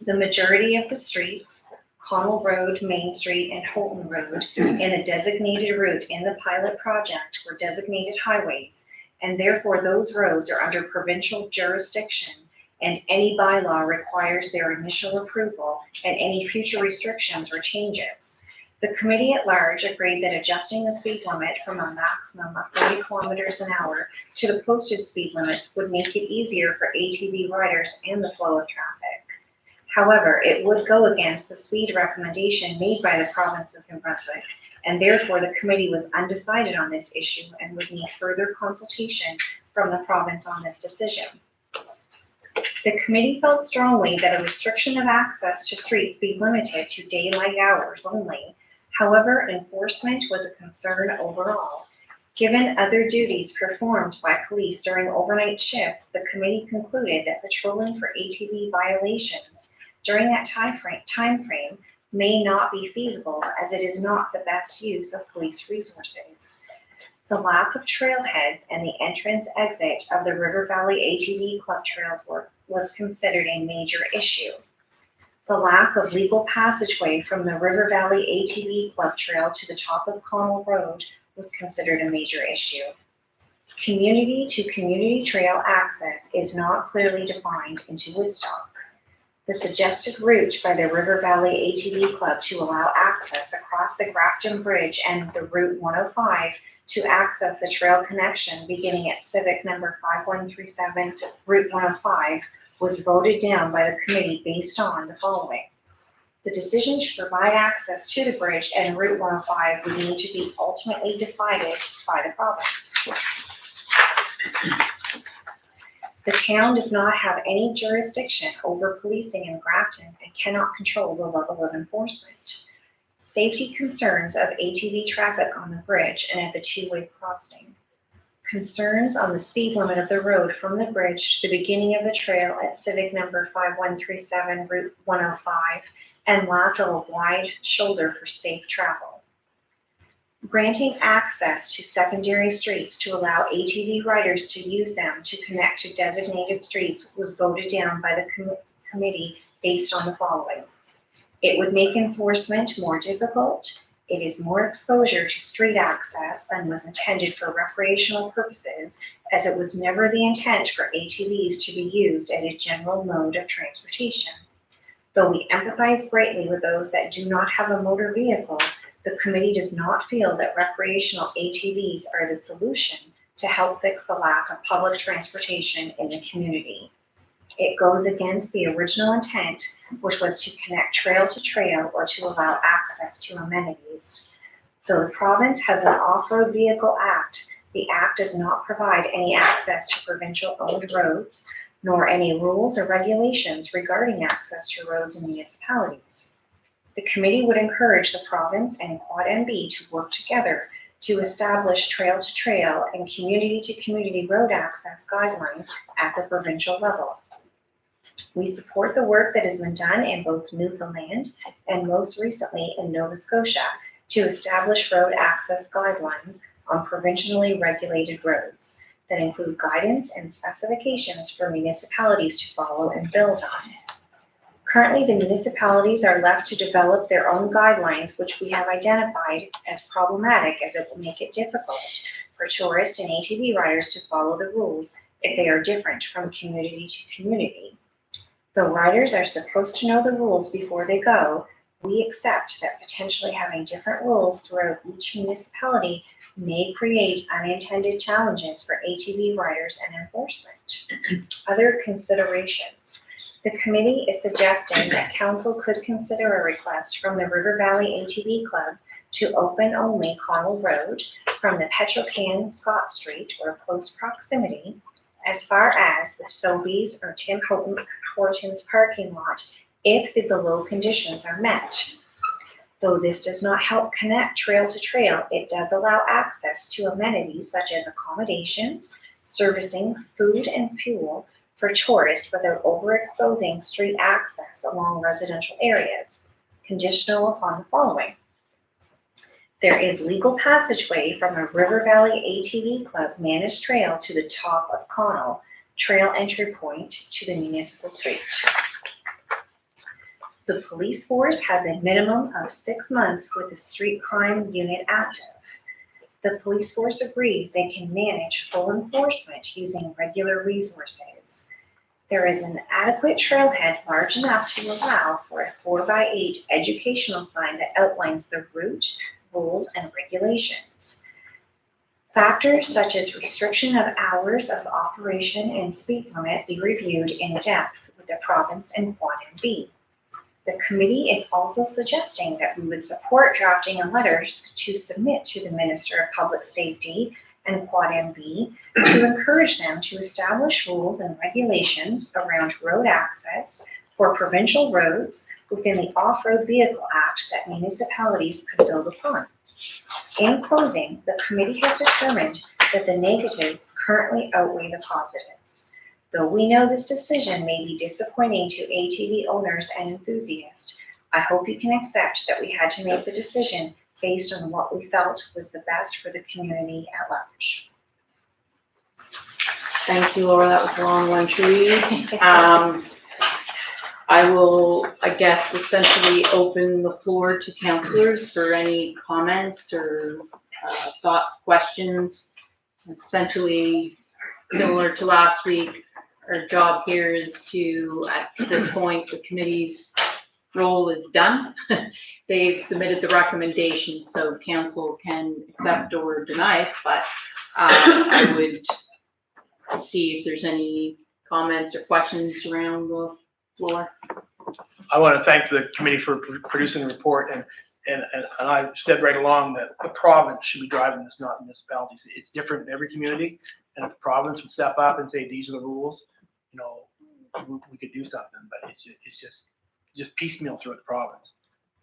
The majority of the streets, Connell Road, Main Street, and Holton Road, in the designated route in the pilot project were designated highways, and therefore those roads are under provincial jurisdiction, and any bylaw requires their initial approval and any future restrictions or changes. The committee at large agreed that adjusting the speed limit from a maximum of 40 kilometers an hour to the posted speed limits would make it easier for ATV riders and the flow of traffic. However, it would go against the speed recommendation made by the province of New Brunswick, and therefore the committee was undecided on this issue and would need further consultation from the province on this decision. The committee felt strongly that a restriction of access to streets be limited to daylight hours only. However, enforcement was a concern overall. Given other duties performed by police during overnight shifts, the committee concluded that patrolling for ATV violations during that time frame may not be feasible, as it is not the best use of police resources. The lack of trailheads and the entrance-exit of the River Valley ATV Club trails was considered a major issue. The lack of legal passageway from the River Valley ATV Club trail to the top of Connell Road was considered a major issue. Community-to-community trail access is not clearly defined into Woodstock. The suggested route by the River Valley ATV Club to allow access across the Grafton Bridge and the Route 105 to access the trail connection beginning at Civic number 5137, Route 105, was voted down by the committee based on the following. The decision to provide access to the bridge and Route 105 would need to be ultimately decided by the province. The town does not have any jurisdiction over policing in Grafton and cannot control the level of enforcement. Safety concerns of ATV traffic on the bridge and at the two-way crossing. Concerns on the speed limit of the road from the bridge to the beginning of the trail at Civic number 5137, Route 105, and lack of a wide shoulder for safe travel. Granting access to secondary streets to allow ATV riders to use them to connect to designated streets was voted down by the committee based on the following. It would make enforcement more difficult. It is more exposure to street access than was intended for recreational purposes, as it was never the intent for ATVs to be used as a general mode of transportation. Though we empathize greatly with those that do not have a motor vehicle, the committee does not feel that recreational ATVs are the solution to help fix the lack of public transportation in the community. It goes against the original intent, which was to connect trail to trail or to allow access to amenities. Though the province has an off-road vehicle act, the act does not provide any access to provincial-owned roads, nor any rules or regulations regarding access to roads in municipalities. The committee would encourage the province and Quad NB to work together to establish trail-to-trail and community-to-community road access guidelines at the provincial level. We support the work that has been done in both Newfoundland and most recently in Nova Scotia to establish road access guidelines on provincially regulated roads that include guidance and specifications for municipalities to follow and build on. Currently, the municipalities are left to develop their own guidelines, which we have identified as problematic, as it will make it difficult for tourist and ATV riders to follow the rules if they are different from community to community. Though riders are supposed to know the rules before they go, we accept that potentially having different rules throughout each municipality may create unintended challenges for ATV riders and enforcement. Other considerations. The committee is suggesting that council could consider a request from the River Valley ATV Club to open only Connell Road from the Petrocan Scott Street or close proximity as far as the Sobeys or Tim Hortons parking lot if the below conditions are met. Though this does not help connect trail to trail, it does allow access to amenities such as accommodations, servicing, food and fuel for tourists without overexposing street access along residential areas, conditional upon the following. There is legal passageway from a River Valley ATV Club managed trail to the top of Connell, trail entry point to the municipal street. The police force has a minimum of 6 months with the street crime unit active. The police force agrees they can manage full enforcement using regular resources. There is an adequate trailhead large enough to allow for a 4x8 educational sign that outlines the route, rules, and regulations. Factors such as restriction of hours of operation and speed limit be reviewed in depth with the province and Quad MB. The committee is also suggesting that we would support drafting a letter to submit to the Minister of Public Safety and Quad MB to encourage them to establish rules and regulations around road access for provincial roads within the Off-Road Vehicle Act that municipalities could build upon. In closing, the committee has determined that the negatives currently outweigh the positives. Though we know this decision may be disappointing to ATV owners and enthusiasts, I hope you can accept that we had to make the decision based on what we felt was the best for the community at large. Thank you, Laura. That was a long one to read. I will, I guess, essentially open the floor to councillors for any comments or thoughts, questions. Essentially, similar to last week, our job here is to, at this point, the committee's role is done. They've submitted the recommendation, so council can accept or deny it, but I would see if there's any comments or questions around the floor. I want to thank the committee for producing the report, and I've said right along that the province should be driving this, not municipalities. It's different in every community, and if the province would step up and say these are the rules, you know, we could do something. But it's just piecemeal throughout the province,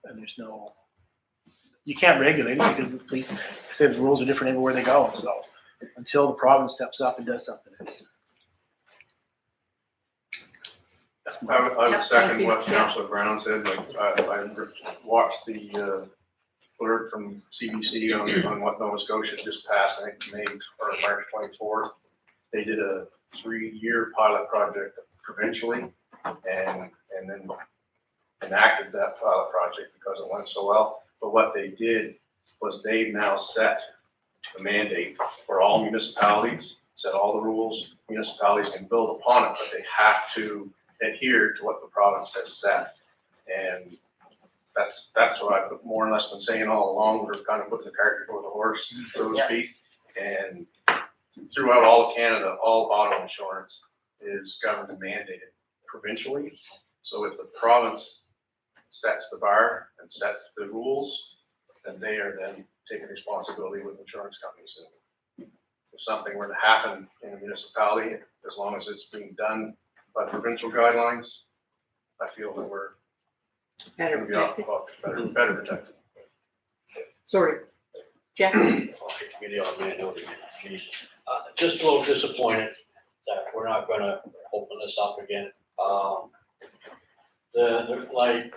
and there's no, you can't regulate it because the police say the rules are different everywhere they go. So until the province steps up and does something, it's. I would second what Yeah. Councillor Brown said. Like I watched the alert from CBC on what Nova Scotia just passed, I think May or March 24th. They did a 3-year pilot project provincially, and then enacted that pilot project because it went so well. But what they did was they've now set the mandate for all municipalities, set all the rules. Municipalities can build upon it, but they have to adhere to what the province has set. And that's what I've more or less been saying all along. We're kind of putting the cart before the horse, so to speak. And throughout all of Canada, all auto insurance is government mandated provincially. So if the province sets the bar and sets the rules, then they are then taking responsibility with insurance companies. And if something were to happen in a municipality, as long as it's being done by provincial guidelines, I feel that we're Better going to be off the protected. hook, better protected. Sorry, Jeff? Just a little disappointed that we're not gonna open this up again. The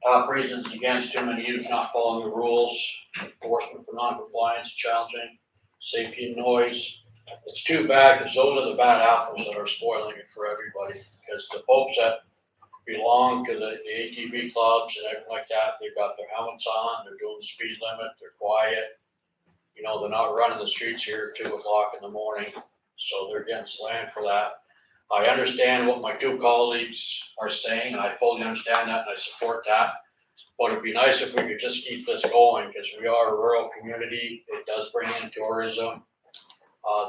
top reasons against too many use not following the rules, enforcement for non-compliance, challenging, safety and noise. It's too bad because those are the bad apples that are spoiling it for everybody. Because the folks that belong to the ATV clubs and everything like that, they've got their helmets on, they're doing the speed limit, they're quiet. You know, they're not running the streets here at 2 o'clock in the morning, so they're getting slammed for that. I understand what my two colleagues are saying, and I fully understand that, and I support that. But it'd be nice if we could just keep this going, because we are a rural community. It does bring in tourism.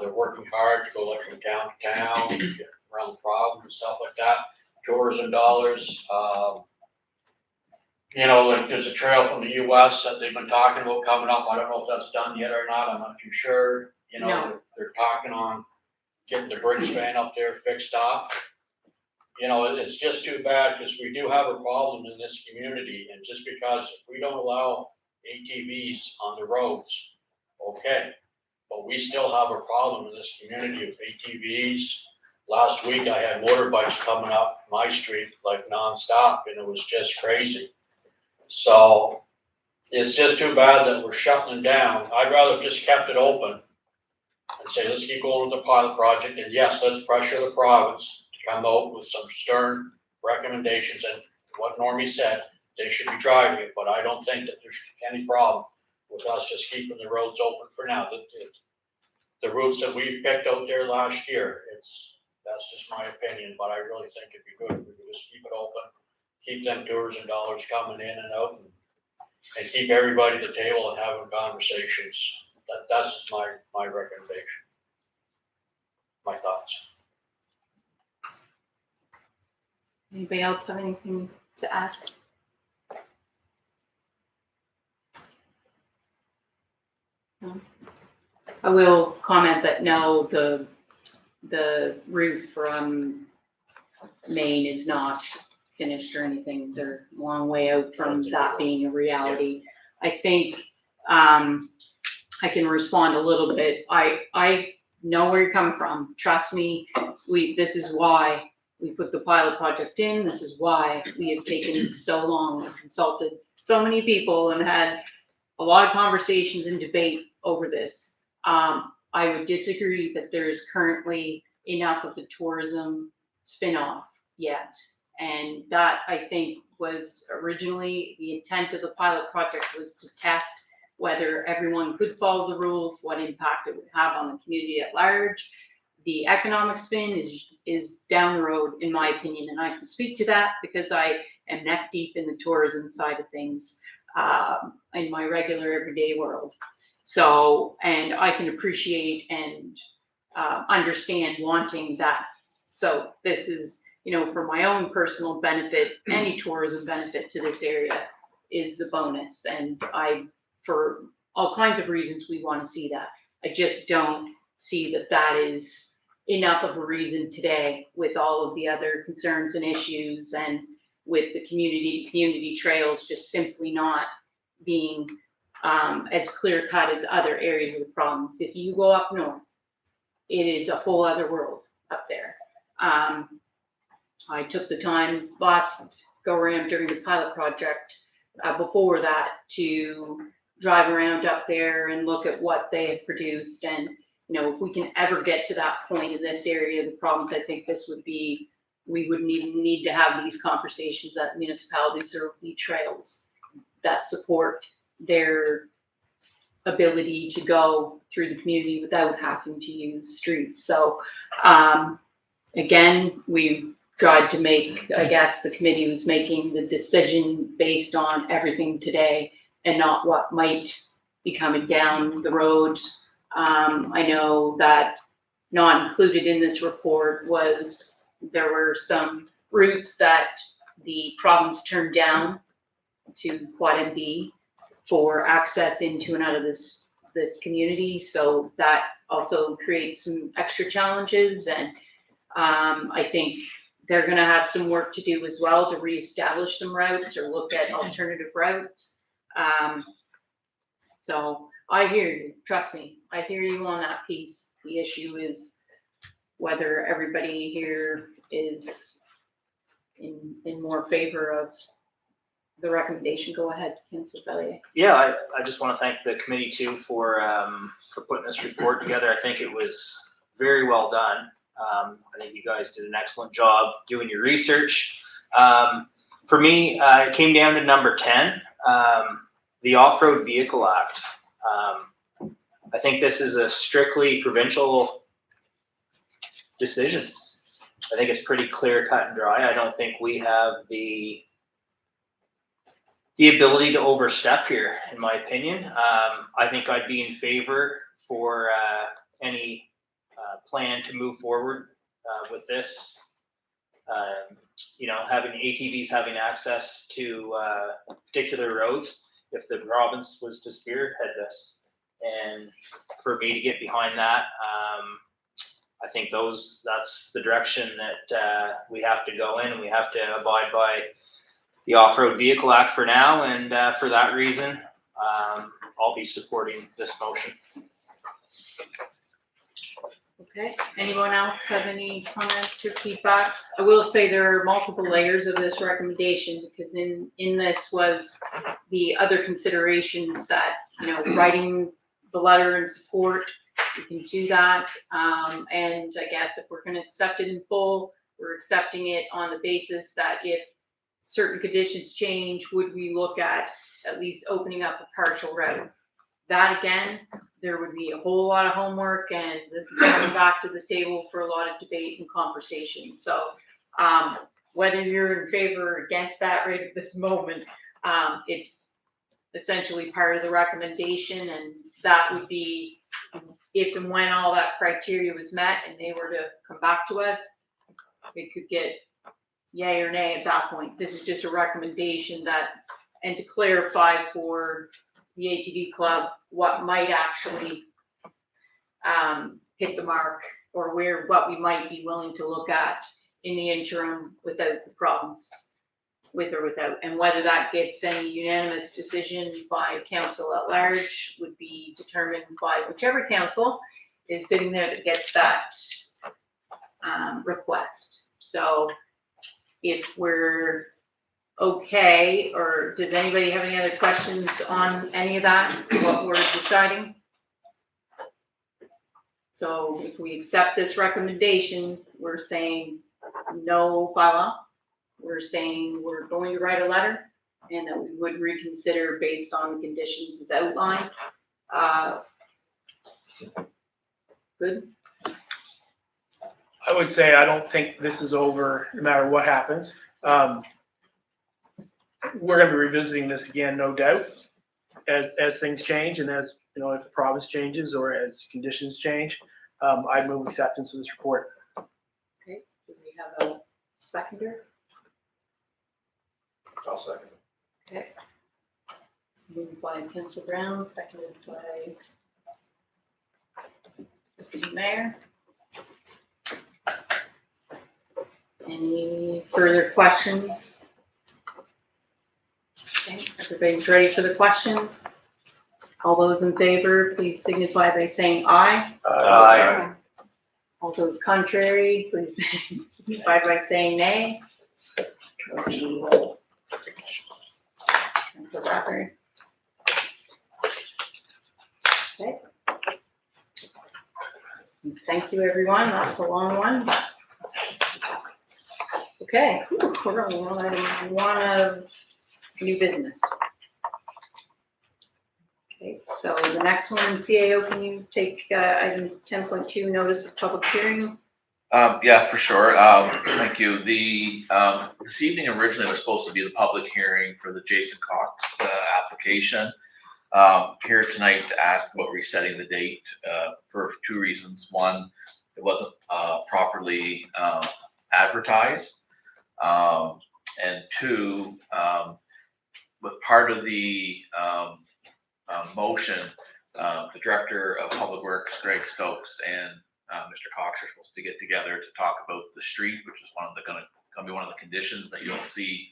They're working hard to go like from town to town, get around the problem and stuff like that. Tourism tourism dollars. You know, like there's a trail from the US that they've been talking about coming up. I don't know if that's done yet or not. I'm not too sure. You know, No. they're talking on getting the bridge span up there fixed up. You know, it's just too bad because we do have a problem in this community, and just because if we don't allow ATVs on the roads, okay, but we still have a problem in this community of ATVs. Last week I had motorbikes coming up my street like nonstop, and it was just crazy. So it's just too bad that we're shutting them down. I'd rather have just kept it open and say, let's keep going with the pilot project, and yes, let's pressure the province to come out with some stern recommendations, and what Normie said, they should be driving it, but I don't think that there's any problem with us just keeping the roads open for now. The routes that we picked out there last year, that's just my opinion, but I really think it'd be good if we could just keep it open, keep them tourism dollars coming in and out, and keep everybody at the table and having conversations. That's just my recommendation. My thoughts. Anybody else have anything to add? No? I will comment that no, the route from Maine is not finished or anything. They're a long way out from that being a reality. I think I can respond a little bit. I know where you're coming from. Trust me, this is why we put the pilot project in. This is why we have taken so long and consulted so many people and had a lot of conversations and debate over this. I would disagree that there is currently enough of the tourism spin-off yet. And that, I think, was originally the intent of the pilot project, was to test whether everyone could follow the rules, what impact it would have on the community at large. The economic spin is down the road, in my opinion, and I can speak to that because I am neck deep in the tourism side of things in my regular everyday world. So, and I can appreciate and understand wanting that. So this is, for my own personal benefit, any tourism benefit to this area is a bonus. And for all kinds of reasons, we want to see that. I just don't see that is enough of a reason today with all of the other concerns and issues, and with the community to community trails just simply not being as clear cut as other areas of the province. If you go up north, it is a whole other world up there. I took the time last go around during the pilot project before that to drive around up there and look at what they have produced. And, if we can ever get to that point in this area of the province, I think we wouldn't even need to have these conversations at municipalities. There would be trails that support their ability to go through the community without having to use streets. So again, we tried to make, I guess the committee was making the decision based on everything today and not what might be coming down the road. I know that not included in this report was there were some routes that the province turned down to Quad MB for access into and out of this community. So that also creates some extra challenges. And I think they're going to have some work to do as well to reestablish some routes or look at alternative routes. So I hear you, trust me, I hear you on that piece. The issue is whether everybody here is in more favor of the recommendation. Go ahead, Councillor Bellier. Yeah, I just want to thank the committee too for putting this report together. I think it was very well done. I think you guys did an excellent job doing your research. For me, it came down to number 10, the Off-Road Vehicle Act. I think this is a strictly provincial decision. I think it's pretty clear, cut and dry. I don't think we have the ability to overstep here, in my opinion. I think I'd be in favor for any plan to move forward with this you know, having ATVs having access to particular roads if the province was to spearhead this. And for me to get behind that, I think that's the direction that we have to go in, and we have to abide by the Off-Road Vehicle Act for now. And for that reason, I'll be supporting this motion. Okay, anyone else have any comments or feedback? I will say there are multiple layers of this recommendation, because in this was the other considerations that, you know, writing the letter in support, we can do that. And I guess if we're gonna accept it in full, we're accepting it on the basis that if certain conditions change, would we look at least opening up a partial route? That again, there would be a whole lot of homework, and this is coming back to the table for a lot of debate and conversation. So whether you're in favor or against that right at this moment, it's essentially part of the recommendation, and that would be if and when all that criteria was met and they were to come back to us, it could get yay or nay at that point. This is just a recommendation that, and to clarify for the ATV club what might actually hit the mark, or what we might be willing to look at in the interim without the province, with or without, and whether that gets any unanimous decision by council at large would be determined by whichever council is sitting there that gets that request. So if we're okay, or does anybody have any other questions on any of that, what we're deciding? So if we accept this recommendation, we're saying no bylaw. We're saying we're going to write a letter, and that we would reconsider based on the conditions as outlined. Good. I would say I don't think this is over, no matter what happens. We're gonna be revisiting this again, no doubt, as things change, and as, you know, if the province changes or as conditions change. I move acceptance of this report. Okay, do we have a seconder? I'll second. Okay. Moved by Councilor Brown, seconded by Deputy Mayor. Any further questions? Okay, everybody's ready for the question? All those in favor, please signify by saying aye. Aye. All those contrary, please signify by saying nay. Councilor Bradford. Okay. Thank you, everyone. That's a long one, but okay. Whew, we're only on item one of new business. Okay, so the next one, CAO, can you take item 10.2, notice of public hearing? Yeah, for sure. Thank you. This evening originally was supposed to be the public hearing for the Jason Cox application. Here tonight to ask about resetting the date for two reasons. One, it wasn't properly advertised. And two, with part of the motion, the Director of Public Works, Greg Stokes, and Mr. Cox are supposed to get together to talk about the street, which is gonna be one of the conditions that you'll see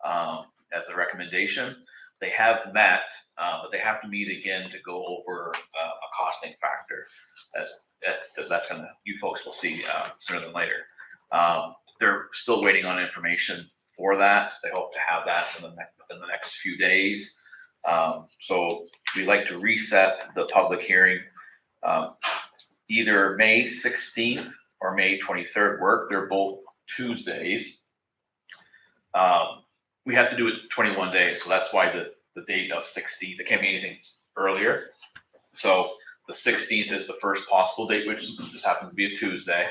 as a recommendation. They have met, but they have to meet again to go over a costing factor. That's you folks will see sooner than later. They're still waiting on information for that. They hope to have that within the next few days. So we'd like to reset the public hearing. Either May 16th or May 23rd work. They're both Tuesdays. We have to do it 21 days, so that's why the date of 16th. It can't be anything earlier. So the 16th is the first possible date, which just happens to be a Tuesday.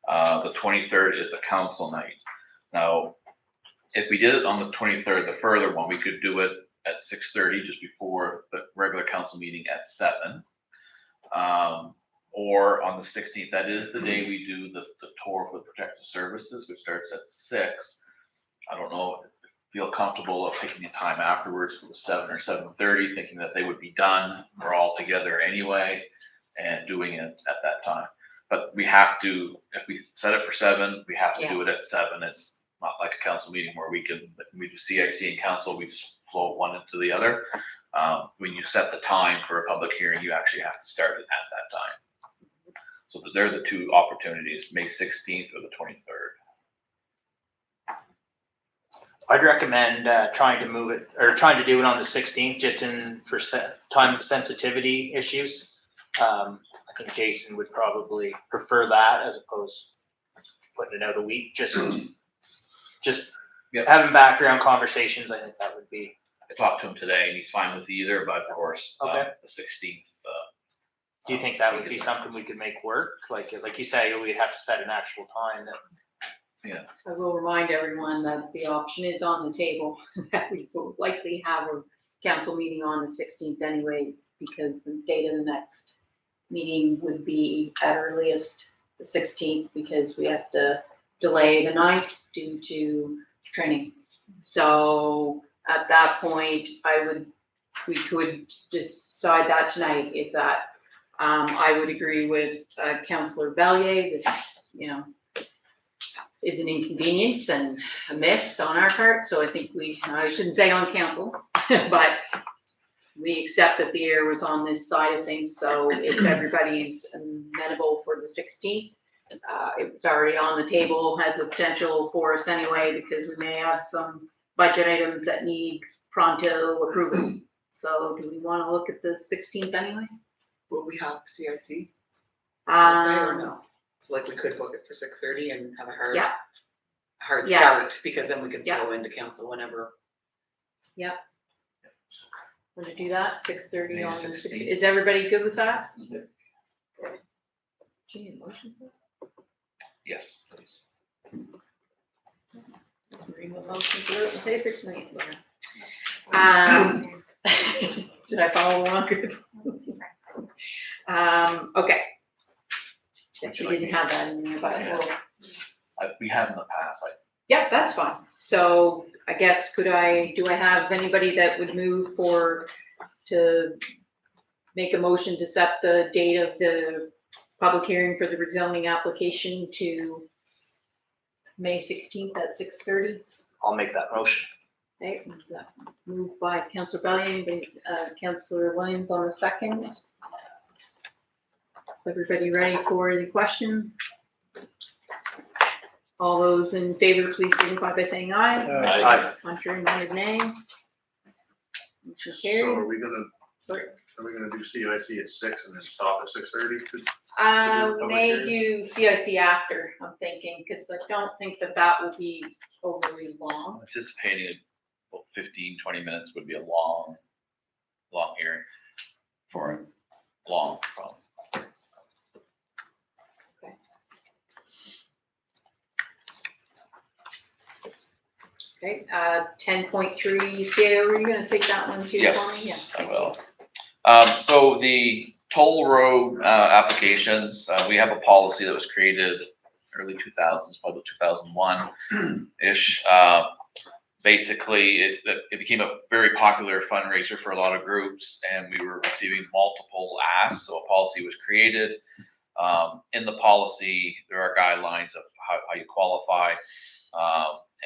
The 23rd is a council night. Now, if we did it on the 23rd, the further one, we could do it at 6:30, just before the regular council meeting at 7. or on the 16th. That is the day we do the tour for the protective services, which starts at 6. I don't know, feel comfortable of taking a time afterwards, if it was 7 or 7:30, thinking that they would be done. We're all together anyway and doing it at that time. But we have to, if we set it for 7, we have to do it at 7. It's not like a council meeting where we do CIC and council, we just flow one into the other. When you set the time for a public hearing, you actually have to start it at that time. So they're the two opportunities, May 16th or the 23rd. I'd recommend trying to move it, or trying to do it on the 16th, just for time sensitivity issues. I think Jason would probably prefer that as opposed to putting it out a week. Just having background conversations, I think that would be. I talked to him today and he's fine with either, but of course, Okay. The 16th. Do you think that would be something we could make work? Like you say, we'd have to set an actual time that. Yeah. I will remind everyone that the option is on the table, that we will likely have a council meeting on the 16th anyway, because the date of the next meeting would be at earliest the 16th, because we have to delay the 9th due to training. So at that point, we could decide that tonight, if that, I would agree with Councillor Bellier. This, is an inconvenience and a miss on our part. So I think I shouldn't say on council, but we accept that the air was on this side of things. So it's everybody's amenable for the 16th. It was already on the table, has a potential for us anyway, because we may have some budget items that need pronto approval. So do we want to look at the 16th anyway? Will we have CIC? Or no? So like we could book it for 6:30 and have a hard start, because then we could go into council whenever. Yep. Want to do that, 6:30 May on the 16th. 16th? Is everybody good with that? Do you need a motion for that? Yes, please. Bring the motion to the paper tonight. Did I follow along? Okay. Guess we didn't have that in there, but We have in the past. yeah, that's fine. So I guess do I have anybody that would move to make a motion to set the date of the public hearing for the rezoning application to May 16th at 6:30? I'll make that motion. Okay, moved by Councillor Bellier, Councillor Williams on the second. Everybody ready for the question? All those in favor, please signify by saying aye. Aye. Contrary minded, nay. Motion So carried. are we gonna do CIC at 6 and then stop at 6:30? We may do CIC after, I'm thinking, because I don't think that will be overly long. Anticipating about 15-20 minutes would be a long hearing for a long problem. Okay, 10.3 CAO, are you gonna take that one too for me? Yes, I will. So the toll road applications, we have a policy that was created early 2000s, probably 2001-ish. Basically, it became a very popular fundraiser for a lot of groups, and we were receiving multiple asks, so a policy was created. In the policy, there are guidelines of how you qualify.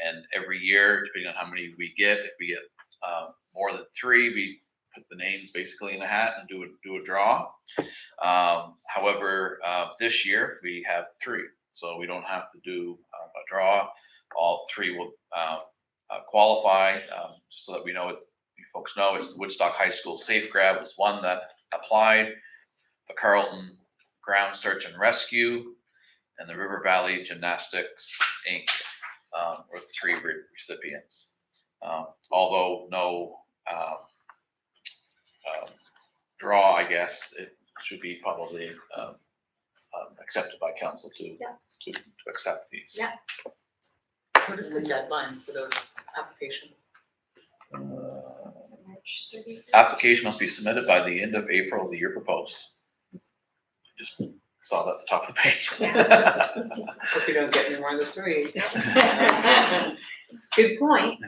And every year, depending on how many we get, if we get more than 3, we put the names basically in a hat and do a draw. However, this year we have 3, so we don't have to do a draw. All 3 will qualify, just so that we know it. You folks know it's the Woodstock High School Safe Grab was one that applied, the Carlton Ground Search and Rescue, and the River Valley Gymnastics Inc. Were 3 recipients. Although no draw, I guess it should be probably accepted by council to accept these. Yeah. What is the deadline for those applications? Application must be submitted by the end of April of the year proposed. Just saw that at the top of the page. Hope you don't get any more this week. Good point.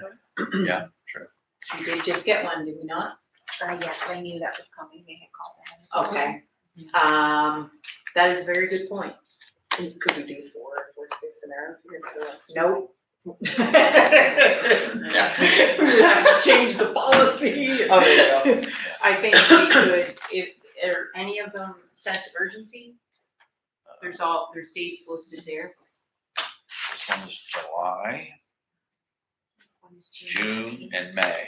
Yeah, sure. We did just get one, did we not? Yes, I knew that was coming, they had called ahead. Okay. That is a very good point. Could we do worst case scenario? Nope. Yeah. We have to change the policy. Oh, there you go. I think we could, if, are any of them sense of urgency? There's dates listed there. This one is July, One is June, and May.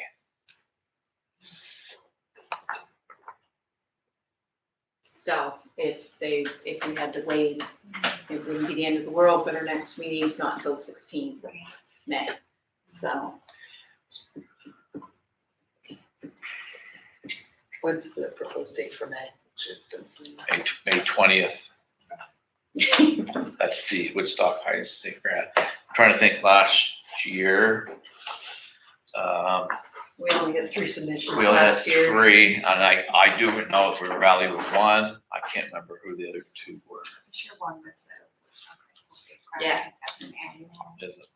So if we had to wait, it wouldn't be the end of the world, but our next meeting is not until the 16th of May. So When's the proposed date for May? May 20th. That's the Woodstock High State Grant. I'm trying to think last year. we only had 3 submissions We only had last year. 3, and I do know if River Valley was one. I can't remember who the other 2 were. I'm sure one was the Woodstock High School Safe Crime. Yeah. I think that's an annual. Is it?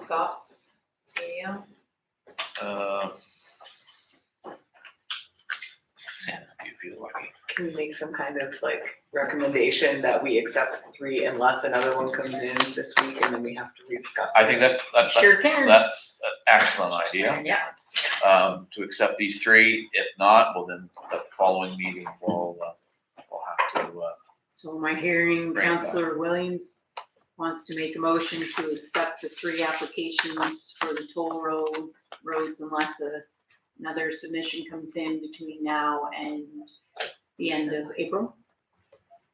Thoughts? Yeah. Yeah, you feel lucky. Can we make some kind of like recommendation that we accept 3 unless another one comes in this week and then we have to rediscuss? I think that's Sure can. that's an excellent idea. Yeah. To accept these 3. If not, well then the following meeting we'll have to. So am I hearing Bring it back. Councillor Williams wants to make a motion to accept the 3 applications for the toll roads unless another submission comes in between now and the end of April?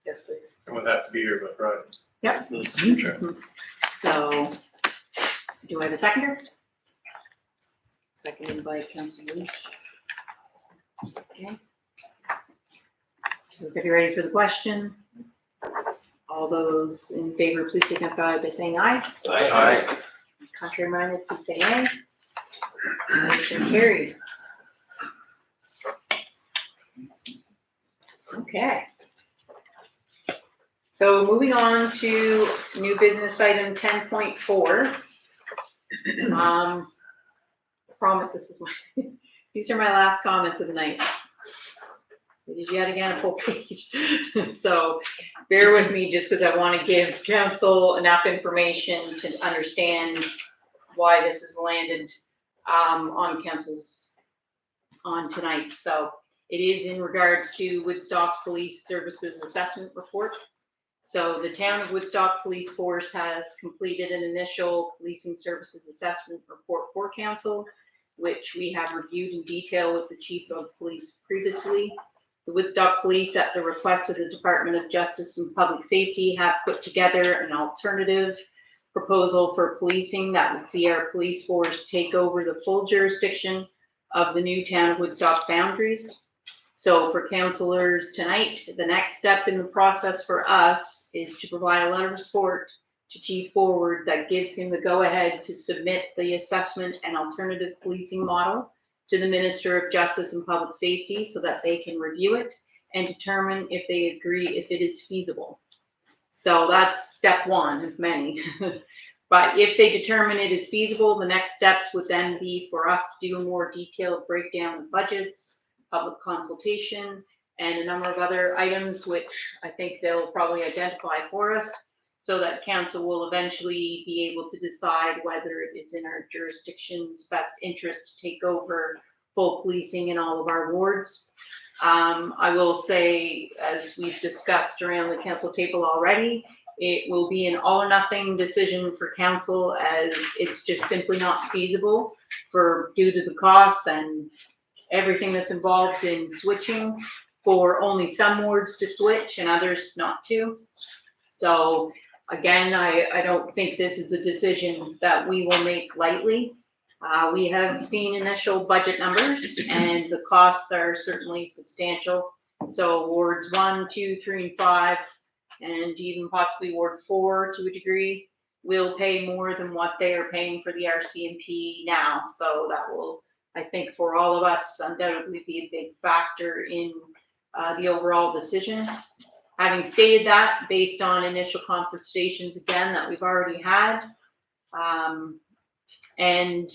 Yes, please. It would have to be here by Friday. Yep. Sure. So, do I have a seconder? Seconded by Councillor Leach. Okay. Everybody ready for the question? All those in favor, please signify by saying aye. Aye. Contrary minded, please say nay. Motion carried. Okay. So moving on to new business item 10.4. Promise this is these are my last comments of the night. It is yet again a full page. So bear with me just because I want to give council enough information to understand why this has landed on council's on tonight. So it is in regards to Woodstock Police Services Assessment Report. So the town of Woodstock Police Force has completed an initial policing services assessment report for council, which we have reviewed in detail with the chief of police previously. The Woodstock Police, at the request of the Department of Justice and Public Safety, have put together an alternative proposal for policing that would see our police force take over the full jurisdiction of the new town of Woodstock boundaries. So for councillors tonight, the next step in the process for us is to provide a letter of support to Chief Forward that gives him the go-ahead to submit the assessment and alternative policing model to the Minister of Justice and Public Safety so that they can review it and determine if they agree if it is feasible. So that's step 1 of many. But if they determine it is feasible, the next steps would then be for us to do a more detailed breakdown of budgets, public consultation, and a number of other items, which I think they'll probably identify for us, so that council will eventually be able to decide whether it is in our jurisdiction's best interest to take over full policing in all of our wards. I will say, as we've discussed around the council table already, it will be an all or nothing decision for council, as it's just simply not feasible due to the costs and everything that's involved in switching, for only some wards to switch and others not to. So again, I don't think this is a decision that we will make lightly. We have seen initial budget numbers and the costs are certainly substantial. So wards 1, 2, 3, and 5, and even possibly Ward 4 to a degree, will pay more than what they are paying for the RCMP now. So that will, I think, for all of us, undoubtedly be a big factor in the overall decision. Having stated that, based on initial conversations again that we've already had, and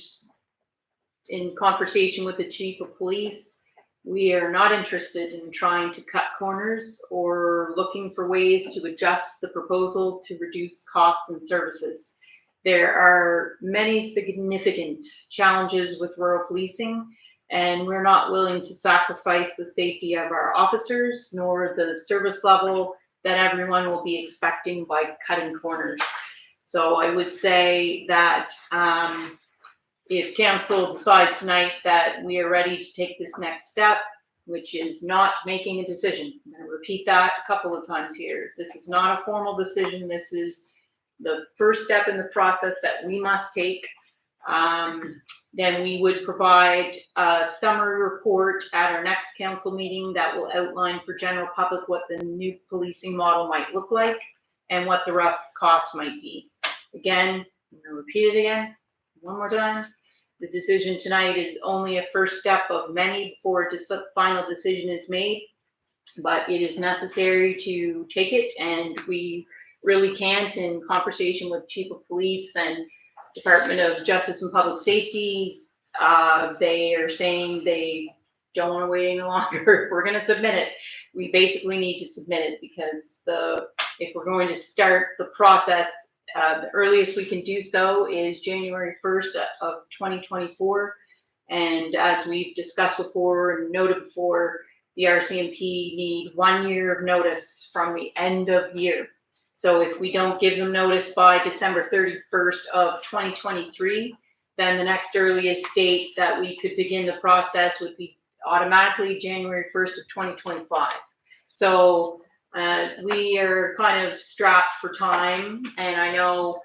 in conversation with the chief of police, we are not interested in trying to cut corners or looking for ways to adjust the proposal to reduce costs and services. There are many significant challenges with rural policing, and we're not willing to sacrifice the safety of our officers nor the service level that everyone will be expecting by cutting corners. So I would say that if council decides tonight that we are ready to take this next step, which is not making a decision, I'm going to repeat that a couple of times here. This is not a formal decision. This is the first step in the process that we must take. Then we would provide a summary report at our next council meeting that will outline for general public what the new policing model might look like and what the rough costs might be. Again, I'm going to repeat it again one more time. The decision tonight is only a first step of many before a final decision is made, but it is necessary to take it, and we really can't, in conversation with Chief of Police and Department of Justice and Public Safety, they are saying they don't want to wait any longer. If we're going to submit it, we basically need to submit it, because if we're going to start the process, the earliest we can do so is January 1st of 2024. And as we've discussed before and noted before, the RCMP need 1 year of notice from the end of year. So if we don't give them notice by December 31st of 2023, then the next earliest date that we could begin the process would be automatically January 1st of 2025. So we are kind of strapped for time, and I know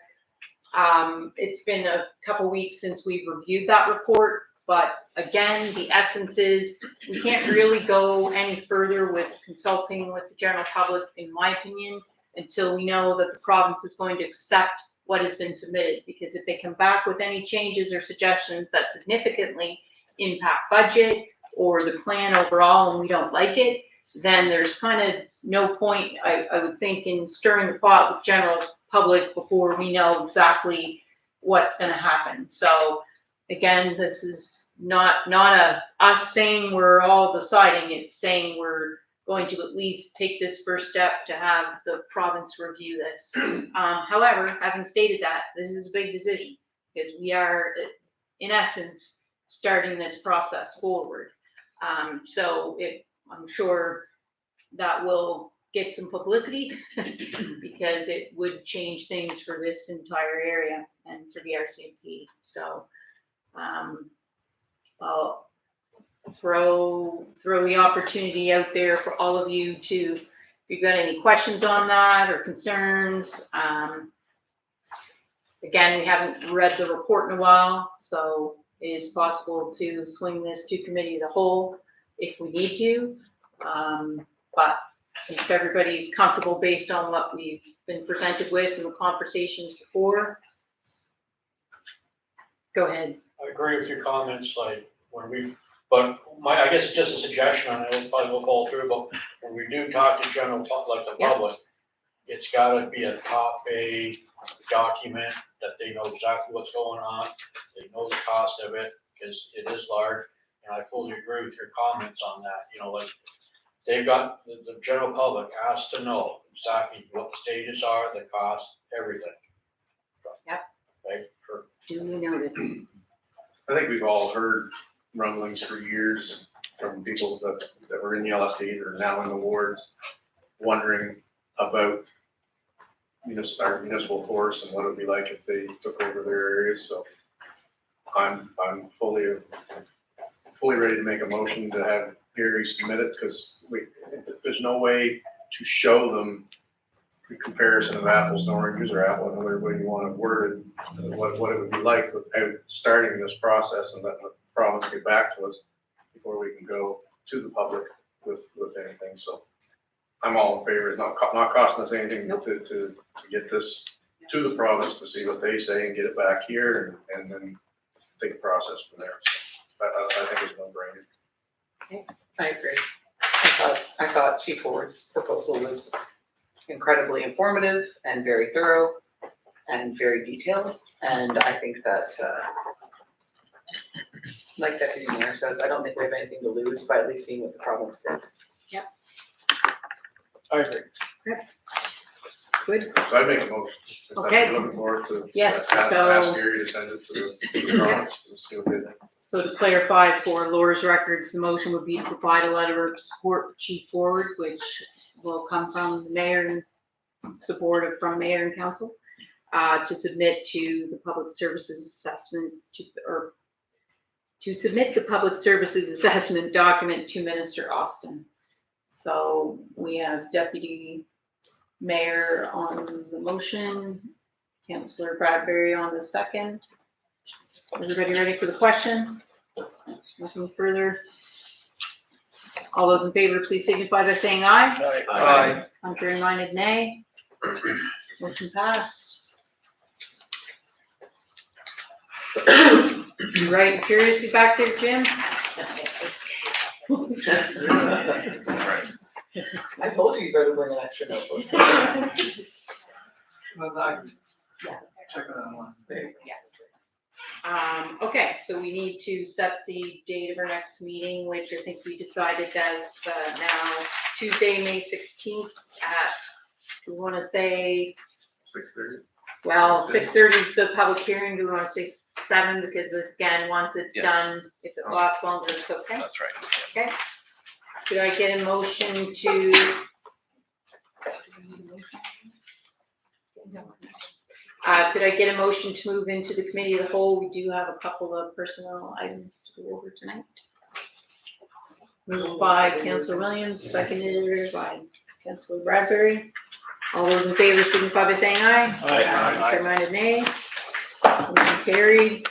it's been a couple weeks since we've reviewed that report, but again, the essence is we can't really go any further with consulting with the general public, in my opinion, until we know that the province is going to accept what has been submitted. Because if they come back with any changes or suggestions that significantly impact budget or the plan overall and we don't like it, then there's kind of no point, I would think, in stirring the pot with general public before we know exactly what's going to happen. So again, this is not us saying we're all deciding, it's saying we're going to at least take this first step to have the province review this. However, having stated that, this is a big decision, because we are, in essence, starting this process forward. So I'm sure that will get some publicity because it would change things for this entire area and for the RCMP. So I'll throw the opportunity out there for all of you to, if you've got any questions on that or concerns. Again, we haven't read the report in a while, so it is possible to swing this to committee of the whole if we need to. But if everybody's comfortable based on what we've been presented with in the conversations before, go ahead. I agree with your comments, like but I guess it's just a suggestion, and it probably will fall through, but when we do talk to general public, like the public, it's gotta be a top-A document that they know exactly what's going on, they know the cost of it, because it is large, and I fully agree with your comments on that, like, they've got, the general public has to know exactly what the stages are, the cost, everything. Yep. Right? Duly noted. I think we've all heard rumblings for years from people that were in the LSD or now in the wards, wondering about our municipal force and what it would be like if they took over their areas. So I'm fully ready to make a motion to have Gary submit it, because there's no way to show them the comparison of apples and oranges, or apple, whatever way you want to word it, what it would be like without starting this process and letting the province get back to us before we can go to the public with anything. So I'm all in favor. It's not costing us anything to get this to the province to see what they say and get it back here and then take the process from there. So I think it's no brainer. I agree. I thought Chief Ward's proposal was incredibly informative and very thorough and very detailed. And I think that, like Deputy Mayor says, I don't think we have anything to lose by at least seeing what the province thinks. I agree. Good. So I make a motion. Okay. Looking forward to. Yes, Ask so- Gary to send it to the province. Let's see what they think. So to clarify for Laura's records, the motion would be to provide a letter of support for Chief Forward, which will come from the mayor and support from mayor and council, to submit to the public services assessment to submit the public services assessment document to Minister Austin. So we have Deputy Mayor on the motion, Councillor Bradbury on the second. Everybody ready for the question? Nothing further? All those in favor, please signify by saying aye. Aye. Contrary minded, nay. Motion passed. You writing furiously back there, Jim? Right. I told you better bring an extra notebook. Okay, so we need to set the date of our next meeting, which I think we decided as now Tuesday, May 16th at, do we want to say, 6:30. well, 6:30 is the public hearing. Do we want to say 7? Because again, once it's Yes. done, if it lasts longer, it's okay. That's right. Okay. Could I get a motion to? Could I get a motion to move into the committee of the whole? We do have a couple of personnel items to go over tonight. Moved by Councillor Williams, seconded by Councillor Bradbury. All those in favor signify by saying aye. Aye. Contrary minded, nay. Motion carried.